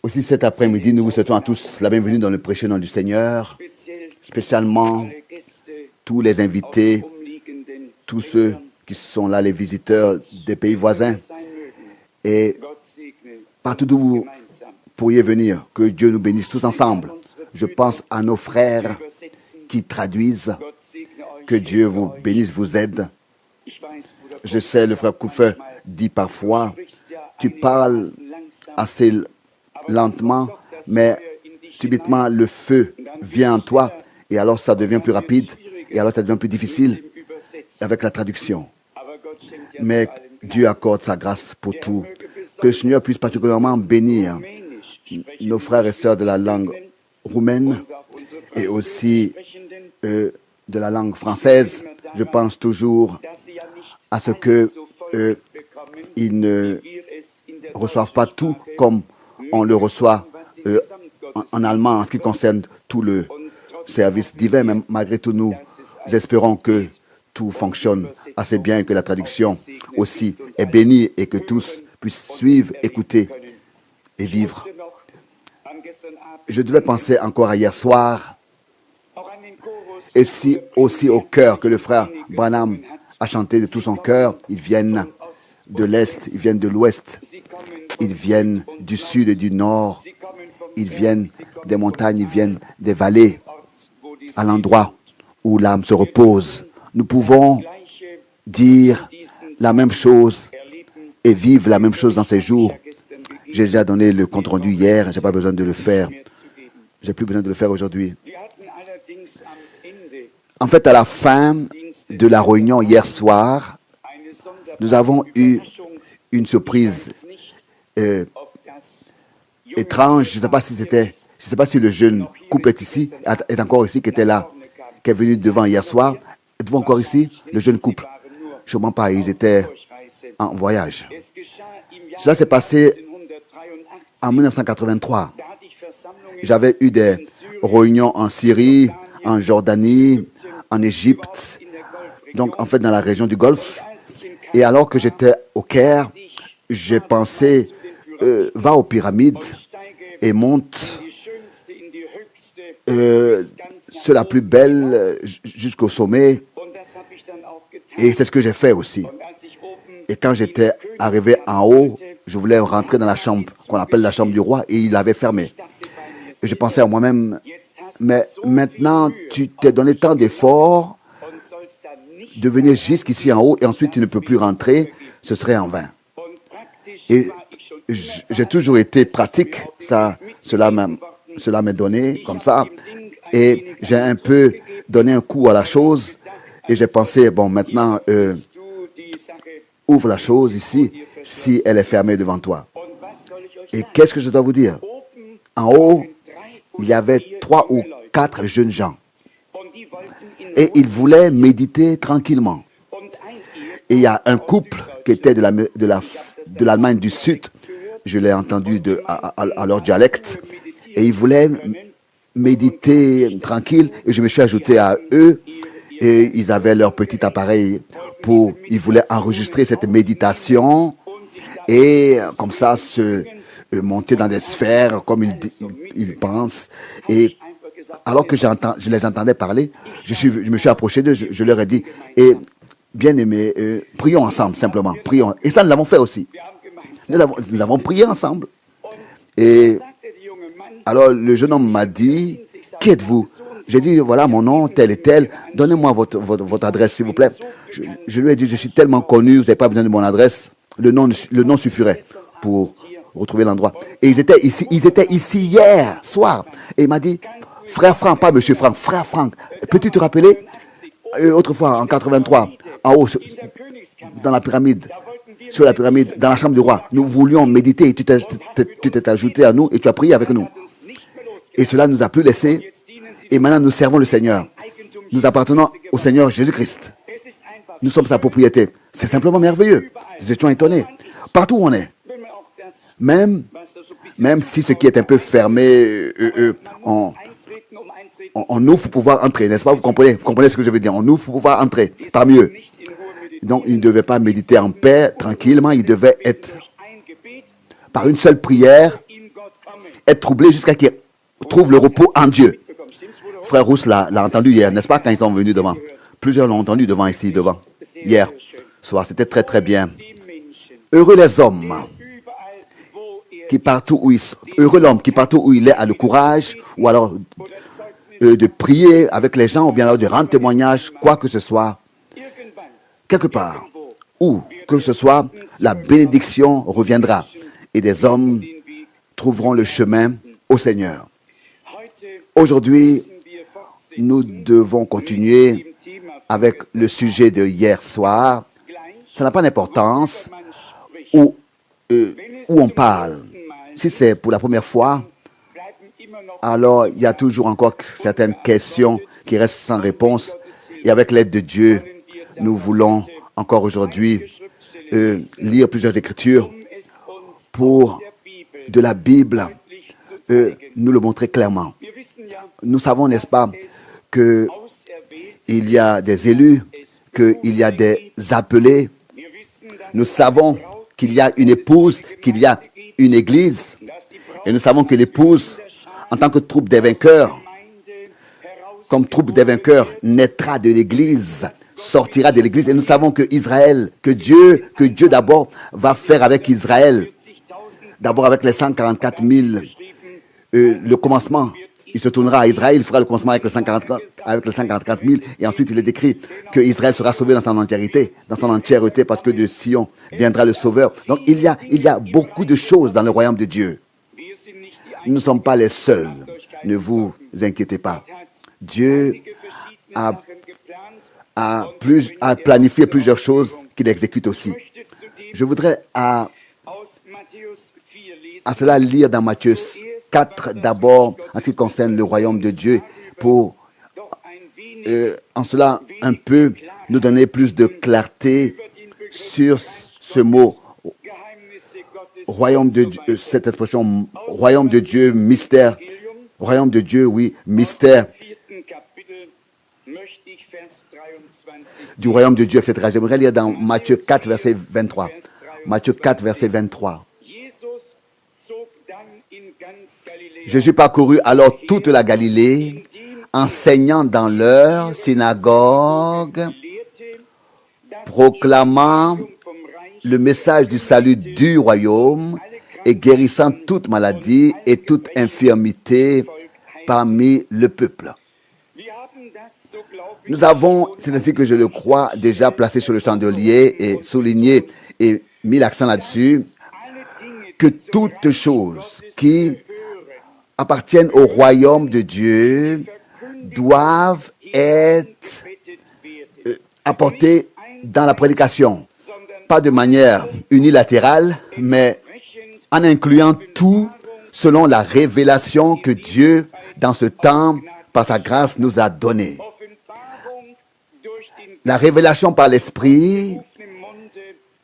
Aussi cet après-midi, nous vous souhaitons à tous la bienvenue dans le précieux nom du Seigneur, spécialement tous les invités, tous ceux qui sont là, les visiteurs des pays voisins, et partout d'où vous pourriez venir, que Dieu nous bénisse tous ensemble. Je pense à nos frères qui traduisent, que Dieu vous bénisse, vous aide. Je sais, le frère Koufer dit parfois, tu parles assez lentement, mais subitement le feu vient en toi et alors ça devient plus rapide et alors ça devient plus difficile avec la traduction. Mais Dieu accorde sa grâce pour tout. Que le Seigneur puisse particulièrement bénir nos frères et sœurs de la langue roumaine et aussi de la langue française. Je pense toujours à ce que ils ne reçoivent pas tout comme on le reçoit en allemand en ce qui concerne tout le service divin. Mais malgré tout, nous espérons que tout fonctionne assez bien et que la traduction aussi est bénie et que tous puissent suivre, écouter et vivre. Je devais penser encore à hier soir et si aussi au cœur que le frère Branham a chanté de tout son cœur. Ils viennent de l'Est, ils viennent de l'Ouest, ils viennent du Sud et du Nord, ils viennent des montagnes, ils viennent des vallées, à l'endroit où l'âme se repose. Nous pouvons dire la même chose et vivent la même chose dans ces jours. J'ai déjà donné le compte-rendu hier, je n'ai pas besoin de le faire. Je n'ai plus besoin de le faire aujourd'hui. En fait, à la fin de la réunion hier soir, nous avons eu une surprise étrange. Je ne sais pas si c'était, je ne sais pas si le jeune couple est ici, est encore ici, qui était là, qui est venu devant hier soir. Êtes-vous encore ici, le jeune couple? Sûrement pas, ils étaient en voyage. Cela s'est passé en 1983. J'avais eu des réunions en Syrie, en Jordanie, en Égypte, donc en fait dans la région du Golfe. Et alors que j'étais au Caire, j'ai pensé, va aux pyramides et monte sur la plus belle jusqu'au sommet. Et c'est ce que j'ai fait aussi. Et quand j'étais arrivé en haut, je voulais rentrer dans la chambre qu'on appelle la chambre du roi et il avait fermé. Et je pensais à moi-même, mais maintenant tu t'es donné tant d'efforts de venir jusqu'ici en haut et ensuite tu ne peux plus rentrer, ce serait en vain. Et j'ai toujours été pratique, cela m'est donné comme ça. Et j'ai un peu donné un coup à la chose et j'ai pensé, bon maintenant, ouvre la chose ici si elle est fermée devant toi. Et qu'est-ce que je dois vous dire? En haut, il y avait 3 ou 4 jeunes gens. Et ils voulaient méditer tranquillement. Et il y a un couple qui était de l'Allemagne du Sud. Je l'ai entendu à leur dialecte. Et ils voulaient méditer tranquille. Et je me suis ajouté à eux. Et ils avaient leur petit appareil ils voulaient enregistrer cette méditation. Et comme ça, monter dans des sphères comme ils pensent. Et alors que je les entendais parler, je me suis approché d'eux, je leur ai dit, bien aimés, prions ensemble simplement, prions. Et ça, nous l'avons fait aussi. Nous avons prié ensemble. Et alors le jeune homme m'a dit, qui êtes-vous? J'ai dit, voilà mon nom, tel et tel, donnez-moi votre adresse s'il vous plaît. Je lui ai dit, je suis tellement connu, vous n'avez pas besoin de mon adresse. Le nom suffirait pour retrouver l'endroit. Et ils étaient ici hier soir. Et il m'a dit, frère Franck, pas monsieur Franck, frère Franck, peux-tu te rappeler, autrefois en 83, en haut, dans la pyramide, sur la pyramide, dans la chambre du roi, nous voulions méditer et tu t'es ajouté à nous et tu as prié avec nous. Et cela nous a plus laissé. Et maintenant nous servons le Seigneur. Nous appartenons au Seigneur Jésus-Christ. Nous sommes sa propriété. C'est simplement merveilleux. Nous étions étonnés. Partout où on est. Même si ce qui est un peu fermé, on ouvre pour pouvoir entrer, n'est-ce pas? Vous comprenez ce que je veux dire? On ouvre pour pouvoir entrer parmi eux. Donc, il ne devait pas méditer en paix, tranquillement. Il devait être, par une seule prière, être troublé jusqu'à qu'il trouve le repos en Dieu. Frère Rousse l'a entendu hier, n'est-ce pas, quand ils sont venus devant? Plusieurs l'ont entendu devant, hier soir. C'était très, très bien. Heureux les hommes qui partout où heureux l'homme qui partout où il est a le courage, ou alors de prier avec les gens, ou bien alors de rendre témoignage, quoi que ce soit, quelque part, où que ce soit, la bénédiction reviendra et des hommes trouveront le chemin au Seigneur. Aujourd'hui, nous devons continuer avec le sujet de hier soir. Ça n'a pas d'importance où on parle. Si c'est pour la première fois, alors il y a toujours encore certaines questions qui restent sans réponse. Et avec l'aide de Dieu, nous voulons encore aujourd'hui lire plusieurs écritures pour de la Bible nous le montrer clairement. Nous savons, n'est-ce pas, qu'il y a des élus, qu'il y a des appelés. Nous savons qu'il y a une épouse, qu'il y a une église. Et nous savons que l'épouse, en tant que troupe des vainqueurs, comme troupe des vainqueurs, naîtra de l'église, sortira de l'église. Et nous savons que Israël, que Dieu d'abord va faire avec Israël, d'abord avec les 144 000, le commencement Il se tournera à Israël, il fera le commencement avec les 144 000, et ensuite il est décrit que Israël sera sauvé dans son entièreté, parce que de Sion viendra le Sauveur. Donc il y a beaucoup de choses dans le royaume de Dieu. Nous ne sommes pas les seuls. Ne vous inquiétez pas. Dieu a planifié plusieurs choses qu'il exécute aussi. Je voudrais à cela lire dans Matthieu 4 d'abord, en ce qui concerne le royaume de Dieu, pour en cela un peu nous donner plus de clarté sur ce mot royaume de Dieu, cette expression royaume de Dieu, mystère, royaume de Dieu, oui, mystère du royaume de Dieu, etc. J'aimerais lire dans Matthieu 4, verset 23. Matthieu 4, verset 23. Jésus parcourut alors toute la Galilée, enseignant dans leur synagogue, proclamant le message du salut du royaume et guérissant toute maladie et toute infirmité parmi le peuple. Nous avons, c'est ainsi que je le crois, déjà placé sur le chandelier et souligné et mis l'accent là-dessus, que toutes choses qui appartiennent au royaume de Dieu doivent être apportées dans la prédication. Pas de manière unilatérale, mais en incluant tout selon la révélation que Dieu, dans ce temps, par sa grâce, nous a donnée. La révélation par l'Esprit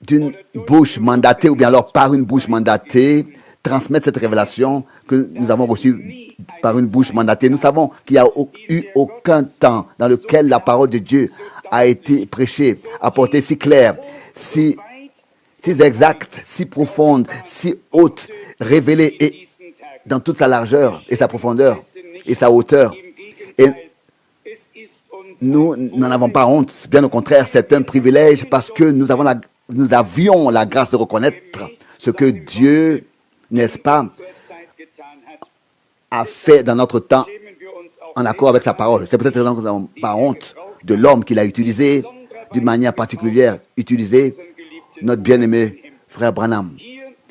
d'une bouche mandatée, ou bien alors par une bouche mandatée, transmettre cette révélation que nous avons reçue par une bouche mandatée. Nous savons qu'il n'y a eu aucun temps dans lequel la parole de Dieu a été prêchée, apportée si claire, si exacte, si profonde, si haute, révélée et dans toute sa largeur et sa profondeur et sa hauteur. Et nous n'en avons pas honte. Bien au contraire, c'est un privilège parce que nous avions la grâce de reconnaître ce que Dieu, n'est-ce pas, a fait dans notre temps en accord avec sa parole. C'est peut-être raison que nous n'avons pas honte de l'homme qu'il a utilisé, d'une manière particulière, utilisé notre bien-aimé frère Branham.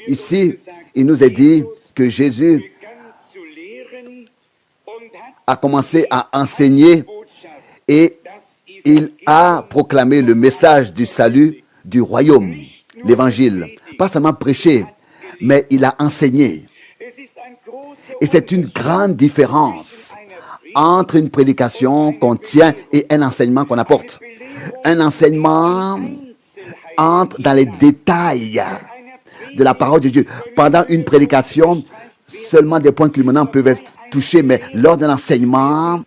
Ici, il nous est dit que Jésus a commencé à enseigner et il a proclamé le message du salut du royaume, l'évangile. Pas seulement prêché, mais il a enseigné. Et c'est une grande différence entre une prédication qu'on tient et un enseignement qu'on apporte. Un enseignement entre dans les détails de la parole de Dieu. Pendant une prédication, seulement des points culminants peuvent être touchés, mais lors d'un enseignement,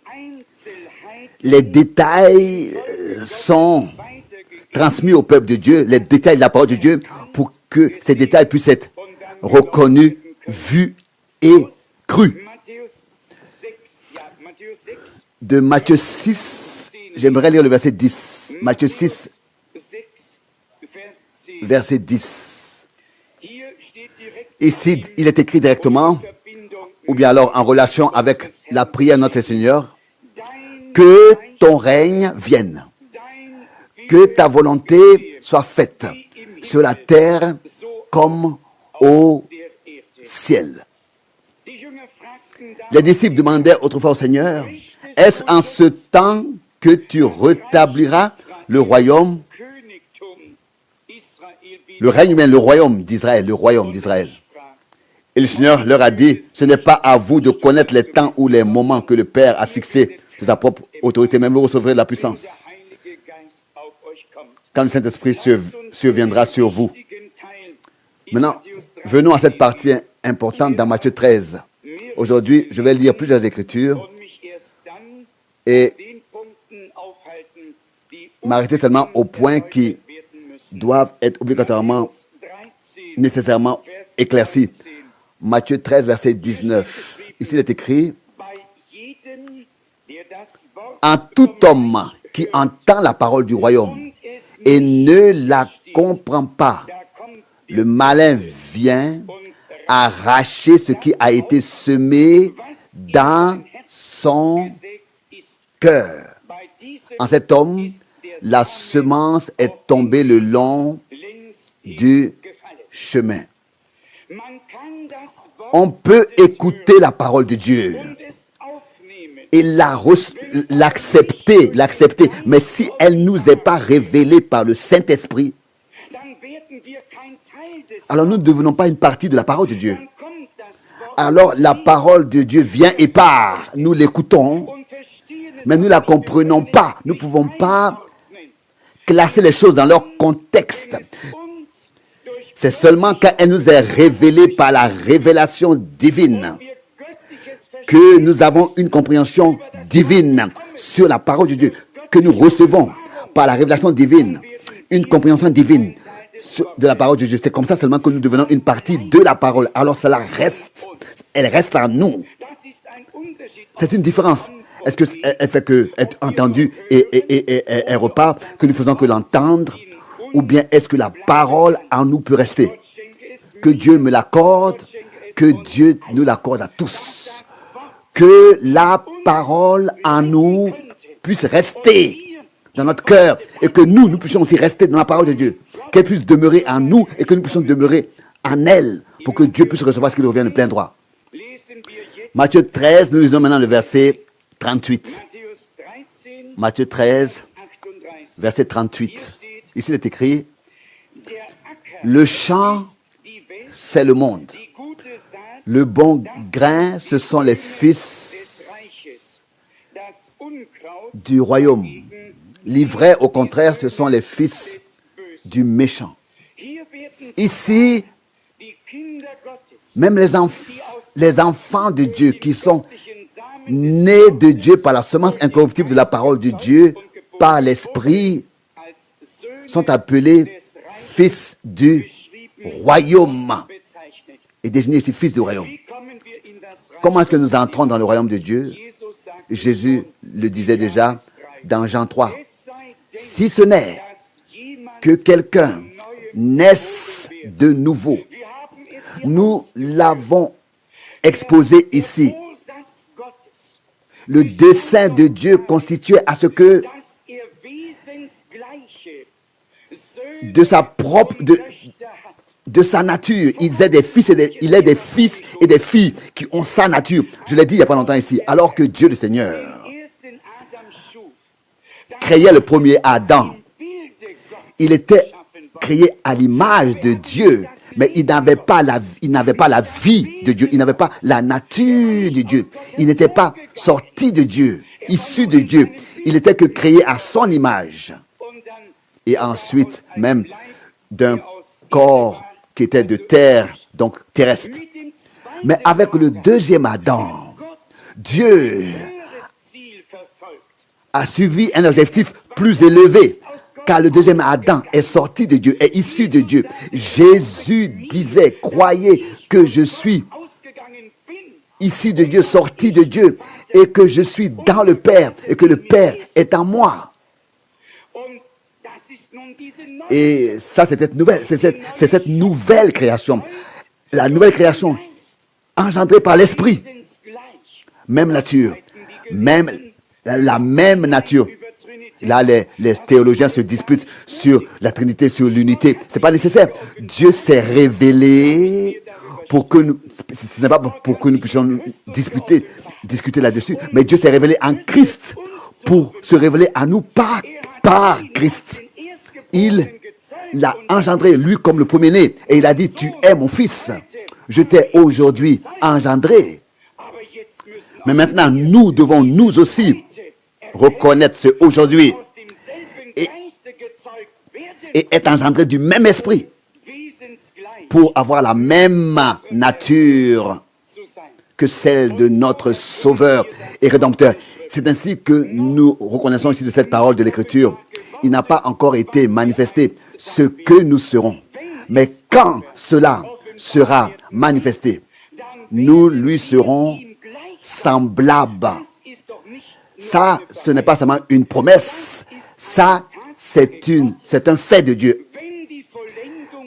les détails sont transmis au peuple de Dieu, les détails de la parole de Dieu, pour que ces détails puissent être reconnus, vus et crus. De Matthieu 6, j'aimerais lire le verset 10. Matthieu 6, verset 10. Ici, il est écrit directement, ou bien alors en relation avec la prière de notre Seigneur, que ton règne vienne, que ta volonté soit faite sur la terre comme au ciel. Les disciples demandèrent autrefois au Seigneur, est-ce en ce temps que tu rétabliras le royaume, le règne humain, le royaume d'Israël, le royaume d'Israël? Et le Seigneur leur a dit, ce n'est pas à vous de connaître les temps ou les moments que le Père a fixés de sa propre autorité, même vous recevrez de la puissance quand le Saint-Esprit surviendra sur vous. Maintenant, venons à cette partie importante dans Matthieu 13. Aujourd'hui, je vais lire plusieurs écritures et m'arrêter seulement aux points qui doivent être obligatoirement, nécessairement éclaircis. Matthieu 13, verset 19. Ici, il est écrit, « En tout homme qui entend la parole du royaume et ne la comprend pas, le malin vient arracher ce qui a été semé dans son cœur. En cet homme, la semence est tombée le long du chemin. On peut écouter la parole de Dieu et l'accepter, mais si elle ne nous est pas révélée par le Saint-Esprit, alors nous ne devenons pas une partie de la parole de Dieu. Alors la parole de Dieu vient et part. Nous l'écoutons, mais nous ne la comprenons pas. Nous ne pouvons pas classer les choses dans leur contexte. C'est seulement quand elle nous est révélée par la révélation divine que nous avons une compréhension divine sur la parole de Dieu, que nous recevons par la révélation divine, une compréhension divine de la parole de Dieu. C'est comme ça seulement que nous devenons une partie de la parole. Alors cela reste, elle reste en nous. C'est une différence. Est-ce qu'elle fait que être entendue et elle repart, que nous faisons que l'entendre, ou bien est-ce que la parole en nous peut rester? Que Dieu me l'accorde, que Dieu nous l'accorde à tous. Que la parole en nous puisse rester dans notre cœur et que nous puissions aussi rester dans la parole de Dieu. Qu'elle puisse demeurer en nous et que nous puissions demeurer en elle pour que Dieu puisse recevoir ce qu'il revient de plein droit. Matthieu 13, nous lisons maintenant le verset 38. Matthieu 13, verset 38. Ici, il est écrit, le champ, c'est le monde. Le bon grain, ce sont les fils du royaume. L'ivraie, au contraire, ce sont les fils du méchant. Ici, même les enfants de Dieu qui sont nés de Dieu par la semence incorruptible de la parole de Dieu, par l'Esprit, sont appelés fils du royaume. Et désignés ici fils du royaume. Comment est-ce que nous entrons dans le royaume de Dieu? Jésus le disait déjà dans Jean 3. Si ce n'est que quelqu'un naisse de nouveau, nous l'avons exposé ici. Le dessein de Dieu constituait à ce que de sa nature, il est des fils et des filles qui ont sa nature. Je l'ai dit il n'y a pas longtemps ici. Alors que Dieu le Seigneur créait le premier Adam, il était créé à l'image de Dieu, mais il n'avait pas la vie de Dieu, il n'avait pas la nature de Dieu, il n'était pas sorti de Dieu, issu de Dieu, il n'était que créé à son image. Et ensuite, même d'un corps qui était de terre, donc terrestre. Mais avec le deuxième Adam, Dieu a suivi un objectif plus élevé, car le deuxième Adam est sorti de Dieu, est issu de Dieu. Jésus disait, croyez que je suis issu de Dieu, sorti de Dieu, et que je suis dans le Père, et que le Père est en moi. Et ça, c'est cette nouvelle création. La nouvelle création engendrée par l'Esprit. Même nature. La même nature. Là, les théologiens se disputent sur la Trinité, sur l'unité. Ce n'est pas nécessaire. Dieu s'est révélé pour que nous... Ce n'est pas pour que nous puissions discuter là-dessus. Mais Dieu s'est révélé en Christ pour se révéler à nous par Christ. Il l'a engendré, lui, comme le premier-né. Et il a dit, tu es mon fils. Je t'ai aujourd'hui engendré. Mais maintenant, nous devons nous aussi reconnaître ce aujourd'hui et être engendré du même esprit pour avoir la même nature que celle de notre Sauveur et Rédempteur. C'est ainsi que nous reconnaissons ici de cette parole de l'Écriture. Il n'a pas encore été manifesté ce que nous serons. Mais quand cela sera manifesté, nous lui serons semblables. Ça, ce n'est pas seulement une promesse. Ça, c'est un fait de Dieu.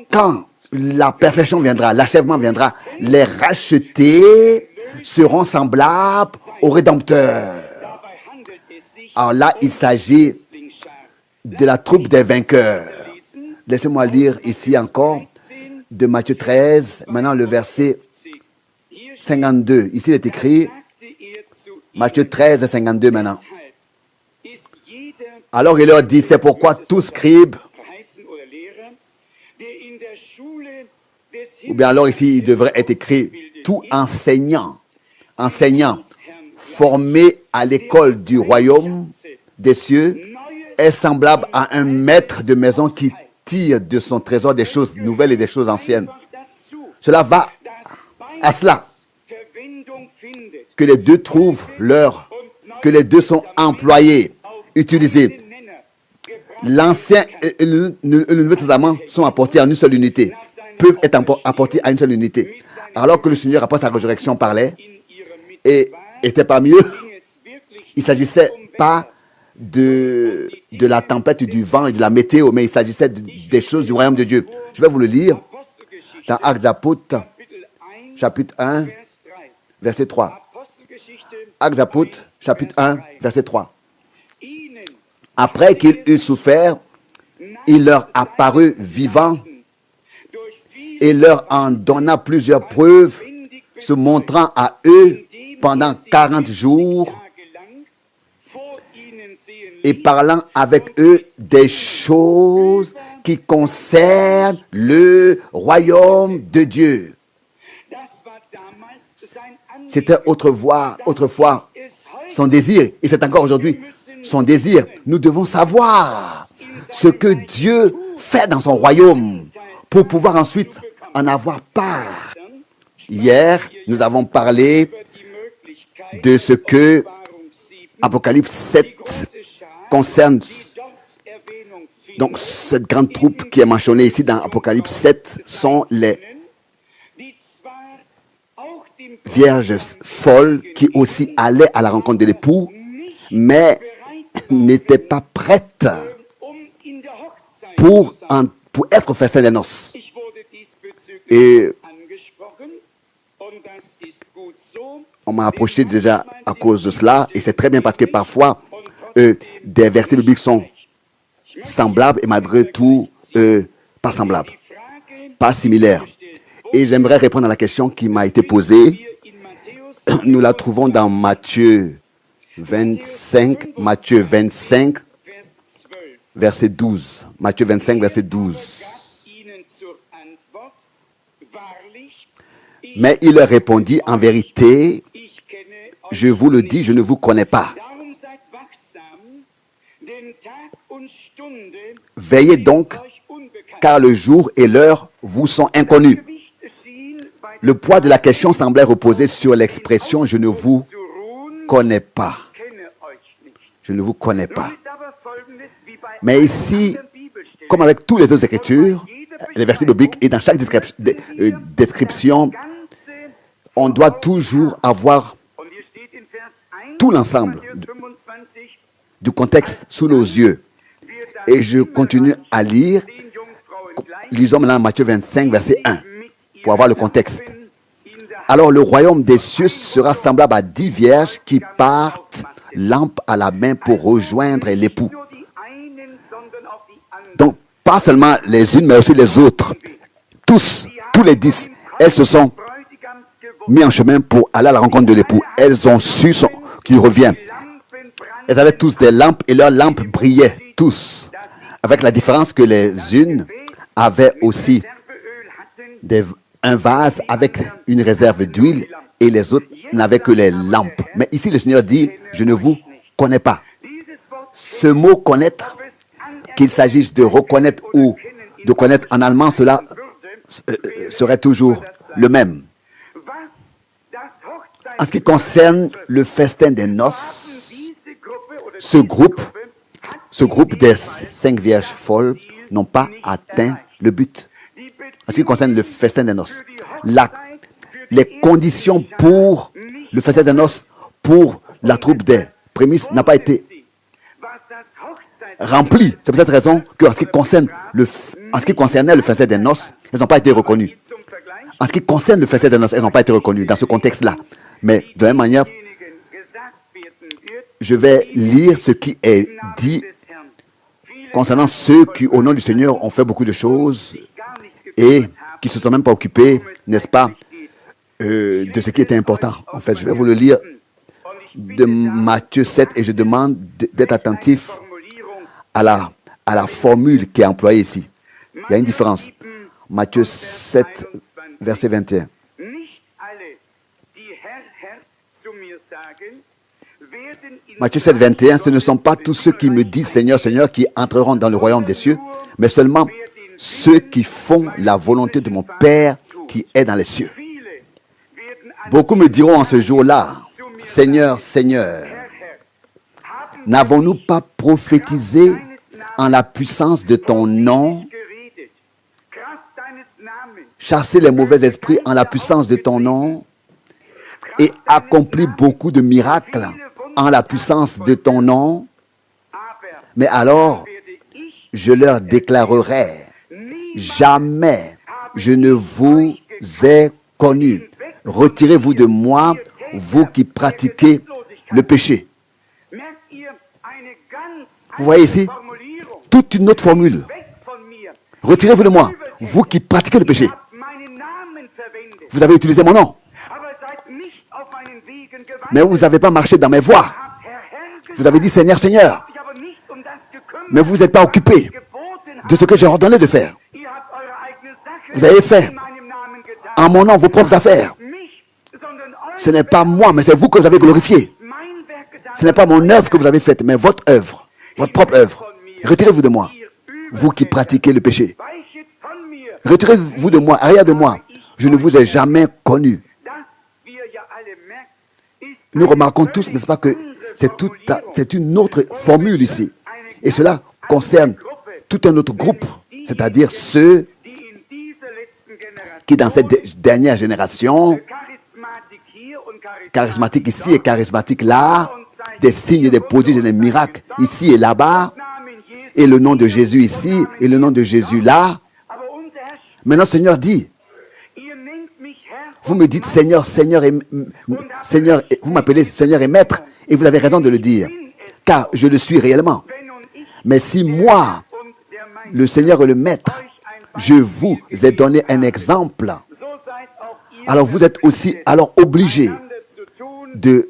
Quand la perfection viendra, l'achèvement viendra, les rachetés seront semblables au Rédempteur. Alors là, il s'agit de la troupe des vainqueurs. Laissez-moi lire ici encore de Matthieu 13, maintenant le verset 52. Ici, il est écrit, Matthieu 13, 52 maintenant. Alors il leur dit, c'est pourquoi tout scribe, ou bien alors ici, il devrait être écrit, tout enseignant formé à l'école du royaume des cieux est semblable à un maître de maison qui tire de son trésor des choses nouvelles et des choses anciennes. Cela va à cela que les deux trouvent que les deux sont employés, utilisés. L'Ancien et le Nouveau Testament sont apportés en une seule unité, peuvent être apportés à une seule unité. Alors que le Seigneur, après sa résurrection, parlait et était parmi eux, il ne s'agissait pas de la tempête, du vent et de la météo, mais il s'agissait des choses du royaume de Dieu. Je vais vous le lire dans Actes des Apôtres, chapitre 1, verset 3. Actes des Apôtres, chapitre 1, verset 3. Après qu'il eut souffert, il leur apparut vivant et leur en donna plusieurs preuves, se montrant à eux pendant 40 jours et parlant avec eux des choses qui concernent le royaume de Dieu. C'était autrefois son désir, et c'est encore aujourd'hui son désir. Nous devons savoir ce que Dieu fait dans son royaume pour pouvoir ensuite en avoir part. Hier, nous avons parlé de ce que Apocalypse 7 concerne. Donc, cette grande troupe qui est mentionnée ici dans Apocalypse 7 sont les vierges folles qui aussi allaient à la rencontre de l'époux, mais n'étaient pas prêtes pour être au festin des noces. Et on m'a approché déjà à cause de cela, et c'est très bien parce que parfois, des versets bibliques sont semblables et malgré tout, pas semblables, pas similaires. Et j'aimerais répondre à la question qui m'a été posée. Nous la trouvons dans Matthieu 25, verset 12. Matthieu 25, verset 12. Mais il leur répondit, en vérité, je vous le dis, je ne vous connais pas. Veillez donc, car le jour et l'heure vous sont inconnus. Le poids de la question semblait reposer sur l'expression « je ne vous connais pas ». Je ne vous connais pas. Mais ici, comme avec toutes les autres écritures, les versets bibliques, et dans chaque description, on doit toujours avoir tout l'ensemble du contexte sous nos yeux. Et je continue à lire. Lisons maintenant Matthieu 25, verset 1, pour avoir le contexte. Alors le royaume des cieux sera semblable à 10 vierges qui partent, lampe à la main, pour rejoindre l'époux. Donc, pas seulement les unes, mais aussi les autres. Tous les 10, elles se sont mis en chemin pour aller à la rencontre de l'époux. Elles ont su qu'il revient. Elles avaient tous des lampes et leurs lampes brillaient tous. Avec la différence que les unes avaient aussi un vase avec une réserve d'huile et les autres n'avaient que les lampes. Mais ici, le Seigneur dit, je ne vous connais pas. Ce mot connaître, qu'il s'agisse de reconnaître ou de connaître en allemand, cela serait toujours le même. En ce qui concerne le festin des noces, ce groupe des 5 vierges folles n'ont pas atteint le but. En ce qui concerne le festin des noces, les conditions pour le festin des noces, pour la troupe des prémices, n'a pas été remplies. C'est pour cette raison qu'en ce qui concernait le festin des noces, elles n'ont pas été reconnues. En ce qui concerne le festin des noces, elles n'ont pas été reconnues dans ce contexte-là. Mais de la même manière, je vais lire ce qui est dit concernant ceux qui, au nom du Seigneur, ont fait beaucoup de choses et qui ne se sont même pas occupés, n'est-ce pas, de ce qui était important. En fait, je vais vous le lire de Matthieu 7 et je demande d'être attentif à la formule qui est employée ici. Il y a une différence. Matthieu 7, verset 21. Matthieu 7, 21, ce ne sont pas tous ceux qui me disent Seigneur, Seigneur qui entreront dans le royaume des cieux, mais seulement ceux qui font la volonté de mon Père qui est dans les cieux. Beaucoup me diront en ce jour-là, Seigneur, Seigneur, n'avons-nous pas prophétisé en la puissance de ton nom, chassé les mauvais esprits en la puissance de ton nom et accompli beaucoup de miracles en la puissance de ton nom? Mais alors, je leur déclarerai, jamais je ne vous ai connu. Retirez-vous de moi, vous qui pratiquez le péché. Vous voyez ici, toute une autre formule. Retirez-vous de moi, vous qui pratiquez le péché. Vous avez utilisé mon nom, mais vous n'avez pas marché dans mes voies. Vous avez dit Seigneur, Seigneur, mais vous n'êtes pas occupé de ce que j'ai ordonné de faire. Vous avez fait en mon nom vos propres affaires. Ce n'est pas moi, mais c'est vous que vous avez glorifié. Ce n'est pas mon œuvre que vous avez faite, mais votre œuvre, votre propre œuvre. Retirez-vous de moi, vous qui pratiquez le péché. Retirez-vous de moi, arrière de moi. Je ne vous ai jamais connu. Nous remarquons tous, n'est-ce pas, que c'est une autre formule ici. Et cela concerne tout un autre groupe, c'est-à-dire ceux qui, dans cette dernière génération, charismatiques ici et charismatiques là, des signes, des prodiges et des miracles ici et là-bas, et le nom de Jésus ici et le nom de Jésus là. Maintenant, Seigneur dit, vous me dites Seigneur, Seigneur, Seigneur, vous m'appelez Seigneur et Maître, et vous avez raison de le dire, car je le suis réellement. Mais si moi, le Seigneur et le Maître, je vous ai donné un exemple, alors vous êtes aussi alors obligés de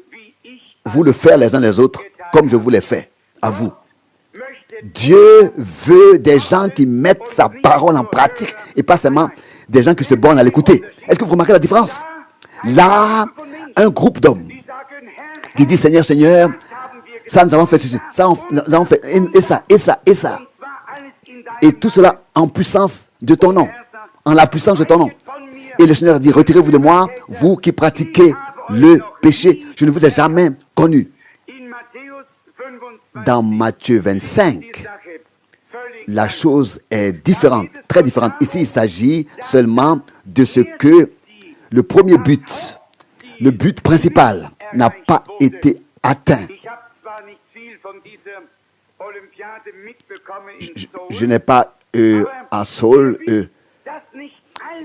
vous le faire les uns les autres, comme je vous l'ai fait à vous. Dieu veut des gens qui mettent sa parole en pratique et pas seulement des gens qui se bornent à l'écouter. Est-ce que vous remarquez la différence? Là, un groupe d'hommes qui dit Seigneur, Seigneur, ça nous avons fait ceci, ça nous avons fait et ça, et ça, et ça. Et tout cela en puissance de ton nom, en la puissance de ton nom. Et le Seigneur dit, retirez-vous de moi, vous qui pratiquez le péché, je ne vous ai jamais connu. Dans Matthieu 25, la chose est différente, très différente. Ici, il s'agit seulement de ce que le premier but, le but principal, n'a pas été atteint. Je n'ai pas à Seoul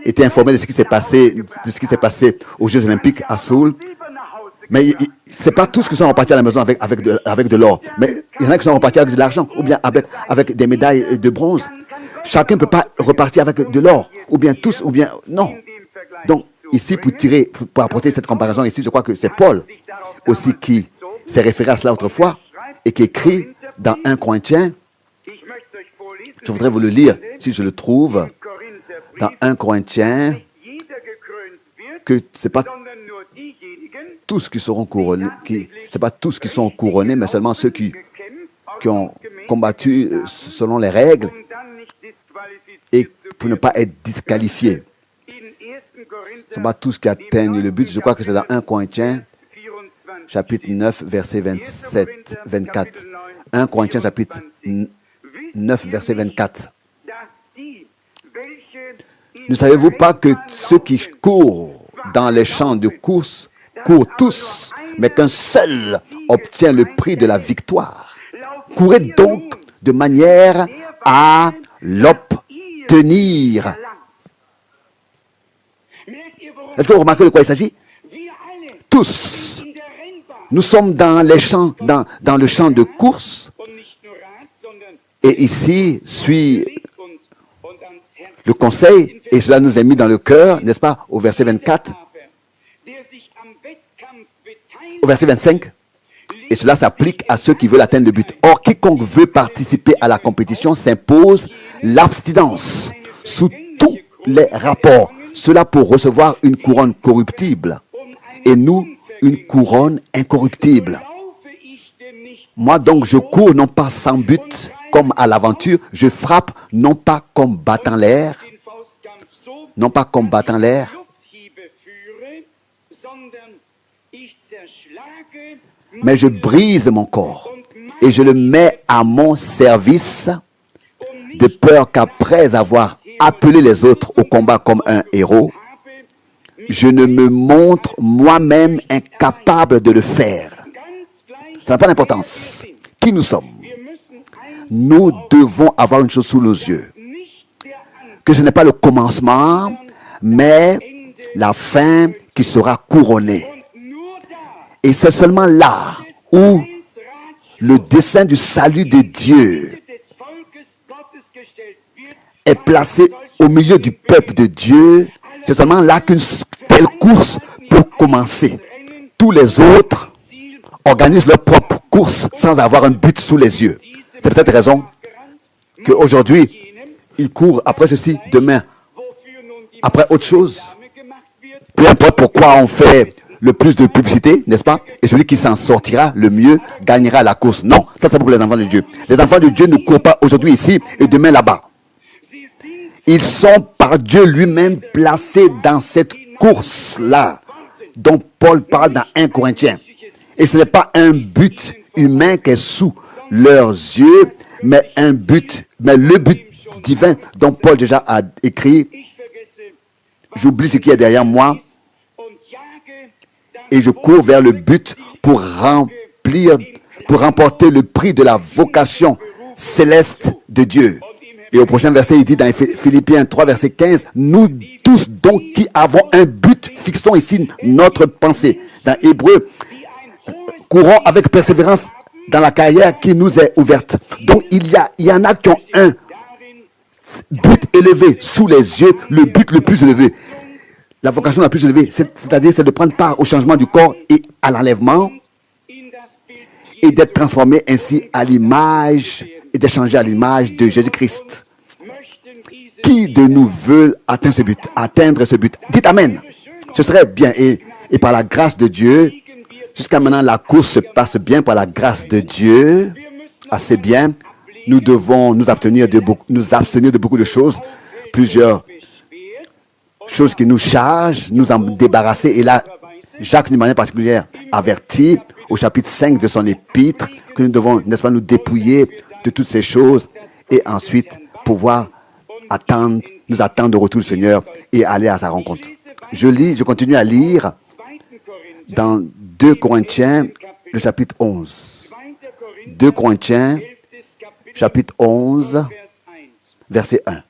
été informé de ce qui s'est passé aux Jeux Olympiques à Seoul. Mais ce n'est pas tous qui sont repartis à la maison avec de l'or. Mais il y en a qui sont repartis avec de l'argent, ou bien avec des médailles de bronze. Chacun ne peut pas repartir avec de l'or, ou bien tous, ou bien non. Donc, ici, pour apporter cette comparaison, ici, je crois que c'est Paul aussi qui s'est référé à cela autrefois et qui écrit dans 1 Corinthiens. Je voudrais vous le lire, si je le trouve, dans 1 Corinthiens, que ce n'est pas tous qui seront couronnés, c'est pas tous qui sont couronnés, mais seulement ceux qui ont combattu selon les règles et pour ne pas être disqualifiés. Ce ne sont pas tous qui atteignent le but. Je crois que c'est dans 1 Corinthiens, chapitre 9, verset 27, 24. 1 Corinthiens, chapitre 9, verset 24. Ne savez-vous pas que ceux qui courent dans les champs de course courent tous, mais qu'un seul obtient le prix de la victoire? Courez donc de manière à l'obtenir. Est-ce que vous remarquez de quoi il s'agit? Tous, Nous sommes dans les champs, dans le champ de course. Et ici suit le conseil, et cela nous est mis dans le cœur, n'est-ce pas, au verset 24, au verset 25. Et cela s'applique à ceux qui veulent atteindre le but. Or, quiconque veut participer à la compétition s'impose l'abstinence sous tous les rapports. Cela pour recevoir une couronne corruptible. Et nous, une couronne incorruptible. Moi donc, je cours non pas sans but, comme à l'aventure. Je frappe non pas comme battant l'air. Non pas comme battant l'air. Mais je brise mon corps et je le mets à mon service, de peur qu'après avoir appelé les autres au combat comme un héros, je ne me montre moi-même incapable de le faire. Ça n'a pas d'importance. Qui nous sommes? Nous devons avoir une chose sous nos yeux. Que ce n'est pas le commencement, mais la fin qui sera couronnée. Et c'est seulement là où le dessein du salut de Dieu est placé au milieu du peuple de Dieu. C'est seulement là qu'une telle course peut commencer. Tous les autres organisent leur propre course sans avoir un but sous les yeux. C'est peut-être raison qu'aujourd'hui, ils courent après ceci, demain, après autre chose. Peu importe pourquoi on fait le plus de publicité, n'est-ce pas? Et celui qui s'en sortira le mieux gagnera la course. Non, ça c'est pour les enfants de Dieu. Les enfants de Dieu ne courent pas aujourd'hui ici et demain là-bas. Ils sont par Dieu lui-même placés dans cette course-là dont Paul parle dans 1 Corinthiens. Et ce n'est pas un but humain qui est sous leurs yeux, mais le but divin dont Paul déjà a écrit. J'oublie ce qui est derrière moi et je cours vers le but pour remporter le prix de la vocation céleste de Dieu. Et au prochain verset, il dit dans Philippiens 3, verset 15, nous tous donc qui avons un but, fixons ici notre pensée. Dans Hébreu, courons avec persévérance dans la carrière qui nous est ouverte. Donc il y en a qui ont un but élevé sous les yeux, le but le plus élevé. La vocation la plus élevée, c'est-à-dire c'est de prendre part au changement du corps et à l'enlèvement et d'être transformé ainsi à l'image et d'être changé à l'image de Jésus-Christ. Qui de nous veut atteindre ce but? Dites Amen. Ce serait bien. Et par la grâce de Dieu, jusqu'à maintenant, la course se passe bien par la grâce de Dieu. Assez bien. Nous devons nous abstenir de beaucoup de choses. Plusieurs choses qui nous chargent, nous en débarrasser. Et là, Jacques, d'une manière particulière, avertit au chapitre 5 de son épître que nous devons, n'est-ce pas, nous dépouiller de toutes ces choses et ensuite pouvoir nous attendre au retour du Seigneur et aller à sa rencontre. Je continue à lire dans 2 Corinthiens, le chapitre 11. 2 Corinthiens, chapitre 11, verset 1.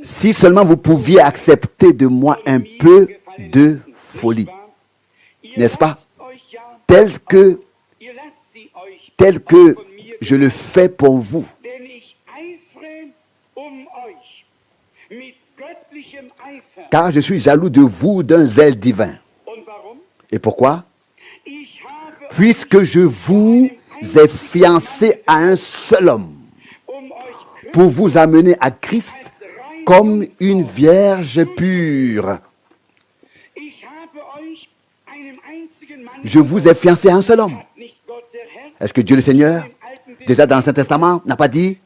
Si seulement vous pouviez accepter de moi un peu de folie, n'est-ce pas? Tel que je le fais pour vous. Car je suis jaloux de vous d'un zèle divin. Et pourquoi? Puisque je vous ai fiancé à un seul homme, pour vous amener à Christ comme une vierge pure. Je vous ai fiancé à un seul homme. Est-ce que Dieu le Seigneur, déjà dans l'Ancien Testament, n'a pas dit,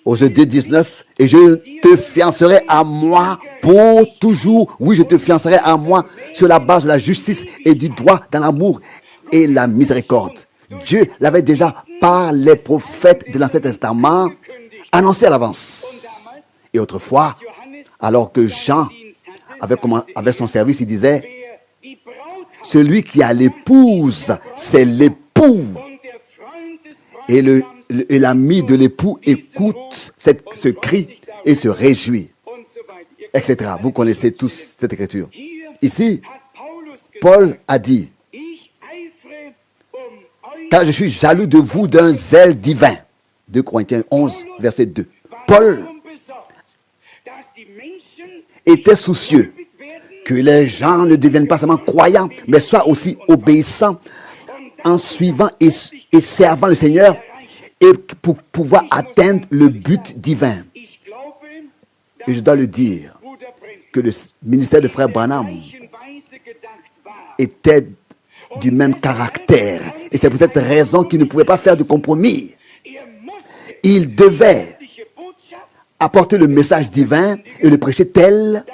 Osée 2:19, et je te fiancerai à moi pour toujours. Oui, je te fiancerai à moi sur la base de la justice et du droit dans l'amour et la miséricorde. Dieu l'avait déjà, par les prophètes de l'Ancien Testament, annoncé à l'avance. Et autrefois, alors que Jean avait son service, il disait, celui qui a l'épouse, c'est l'époux. Et l'ami de l'époux écoute ce cri et se réjouit, etc. Vous connaissez tous cette écriture. Ici, Paul a dit, car je suis jaloux de vous d'un zèle divin. 2 Corinthiens 11, verset 2. Paul était soucieux que les gens ne deviennent pas seulement croyants, mais soient aussi obéissants en suivant et servant le Seigneur et pour pouvoir atteindre le but divin. Et je dois le dire, que le ministère de Frère Branham était du même caractère. Et c'est pour cette raison qu'il ne pouvait pas faire de compromis. Il devait apporter le message divin et le prêcher tel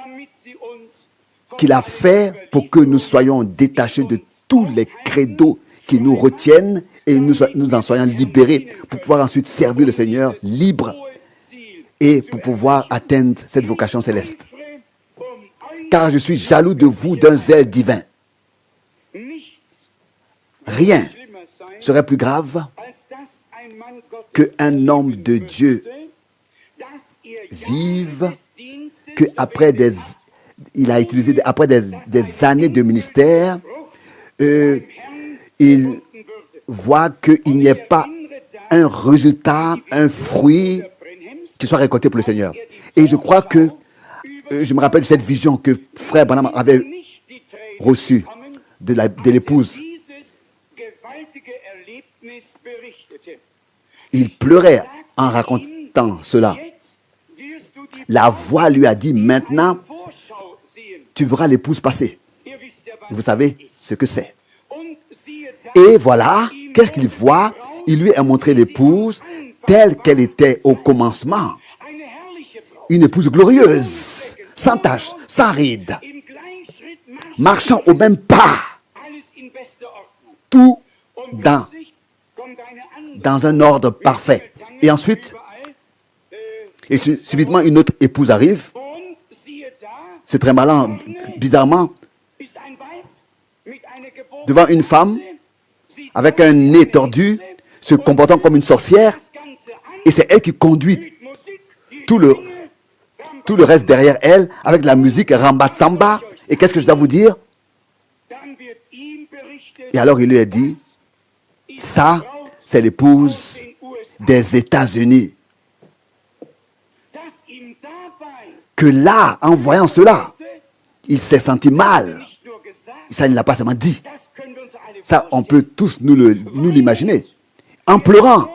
qu'il a fait pour que nous soyons détachés de tous les credos qui nous retiennent et nous en soyons libérés pour pouvoir ensuite servir le Seigneur libre et pour pouvoir atteindre cette vocation céleste. Car je suis jaloux de vous d'un zèle divin. Rien serait plus grave qu'un homme de Dieu vive que après des années de ministère, il voit qu'il n'y ait pas un résultat, un fruit qui soit récolté pour le Seigneur. Et je crois que je me rappelle de cette vision que Frère Branham avait reçue de l'épouse. Il pleurait en racontant cela. La voix lui a dit, maintenant, tu verras l'épouse passer. Vous savez ce que c'est. Et voilà, qu'est-ce qu'il voit? Il lui a montré l'épouse telle qu'elle était au commencement. Une épouse glorieuse, sans tache, sans ride, marchant au même pas, tout dans un ordre parfait. Et ensuite, subitement, une autre épouse arrive. C'est très malin, bizarrement, devant une femme avec un nez tordu, se comportant comme une sorcière, et c'est elle qui conduit tout le reste derrière elle, avec de la musique ramba-tamba. Et qu'est-ce que je dois vous dire? Et alors il lui a dit, ça, c'est l'épouse des États-Unis. Que là, en voyant cela, il s'est senti mal. Ça, il ne l'a pas seulement dit. Ça, on peut tous nous l'imaginer. En pleurant,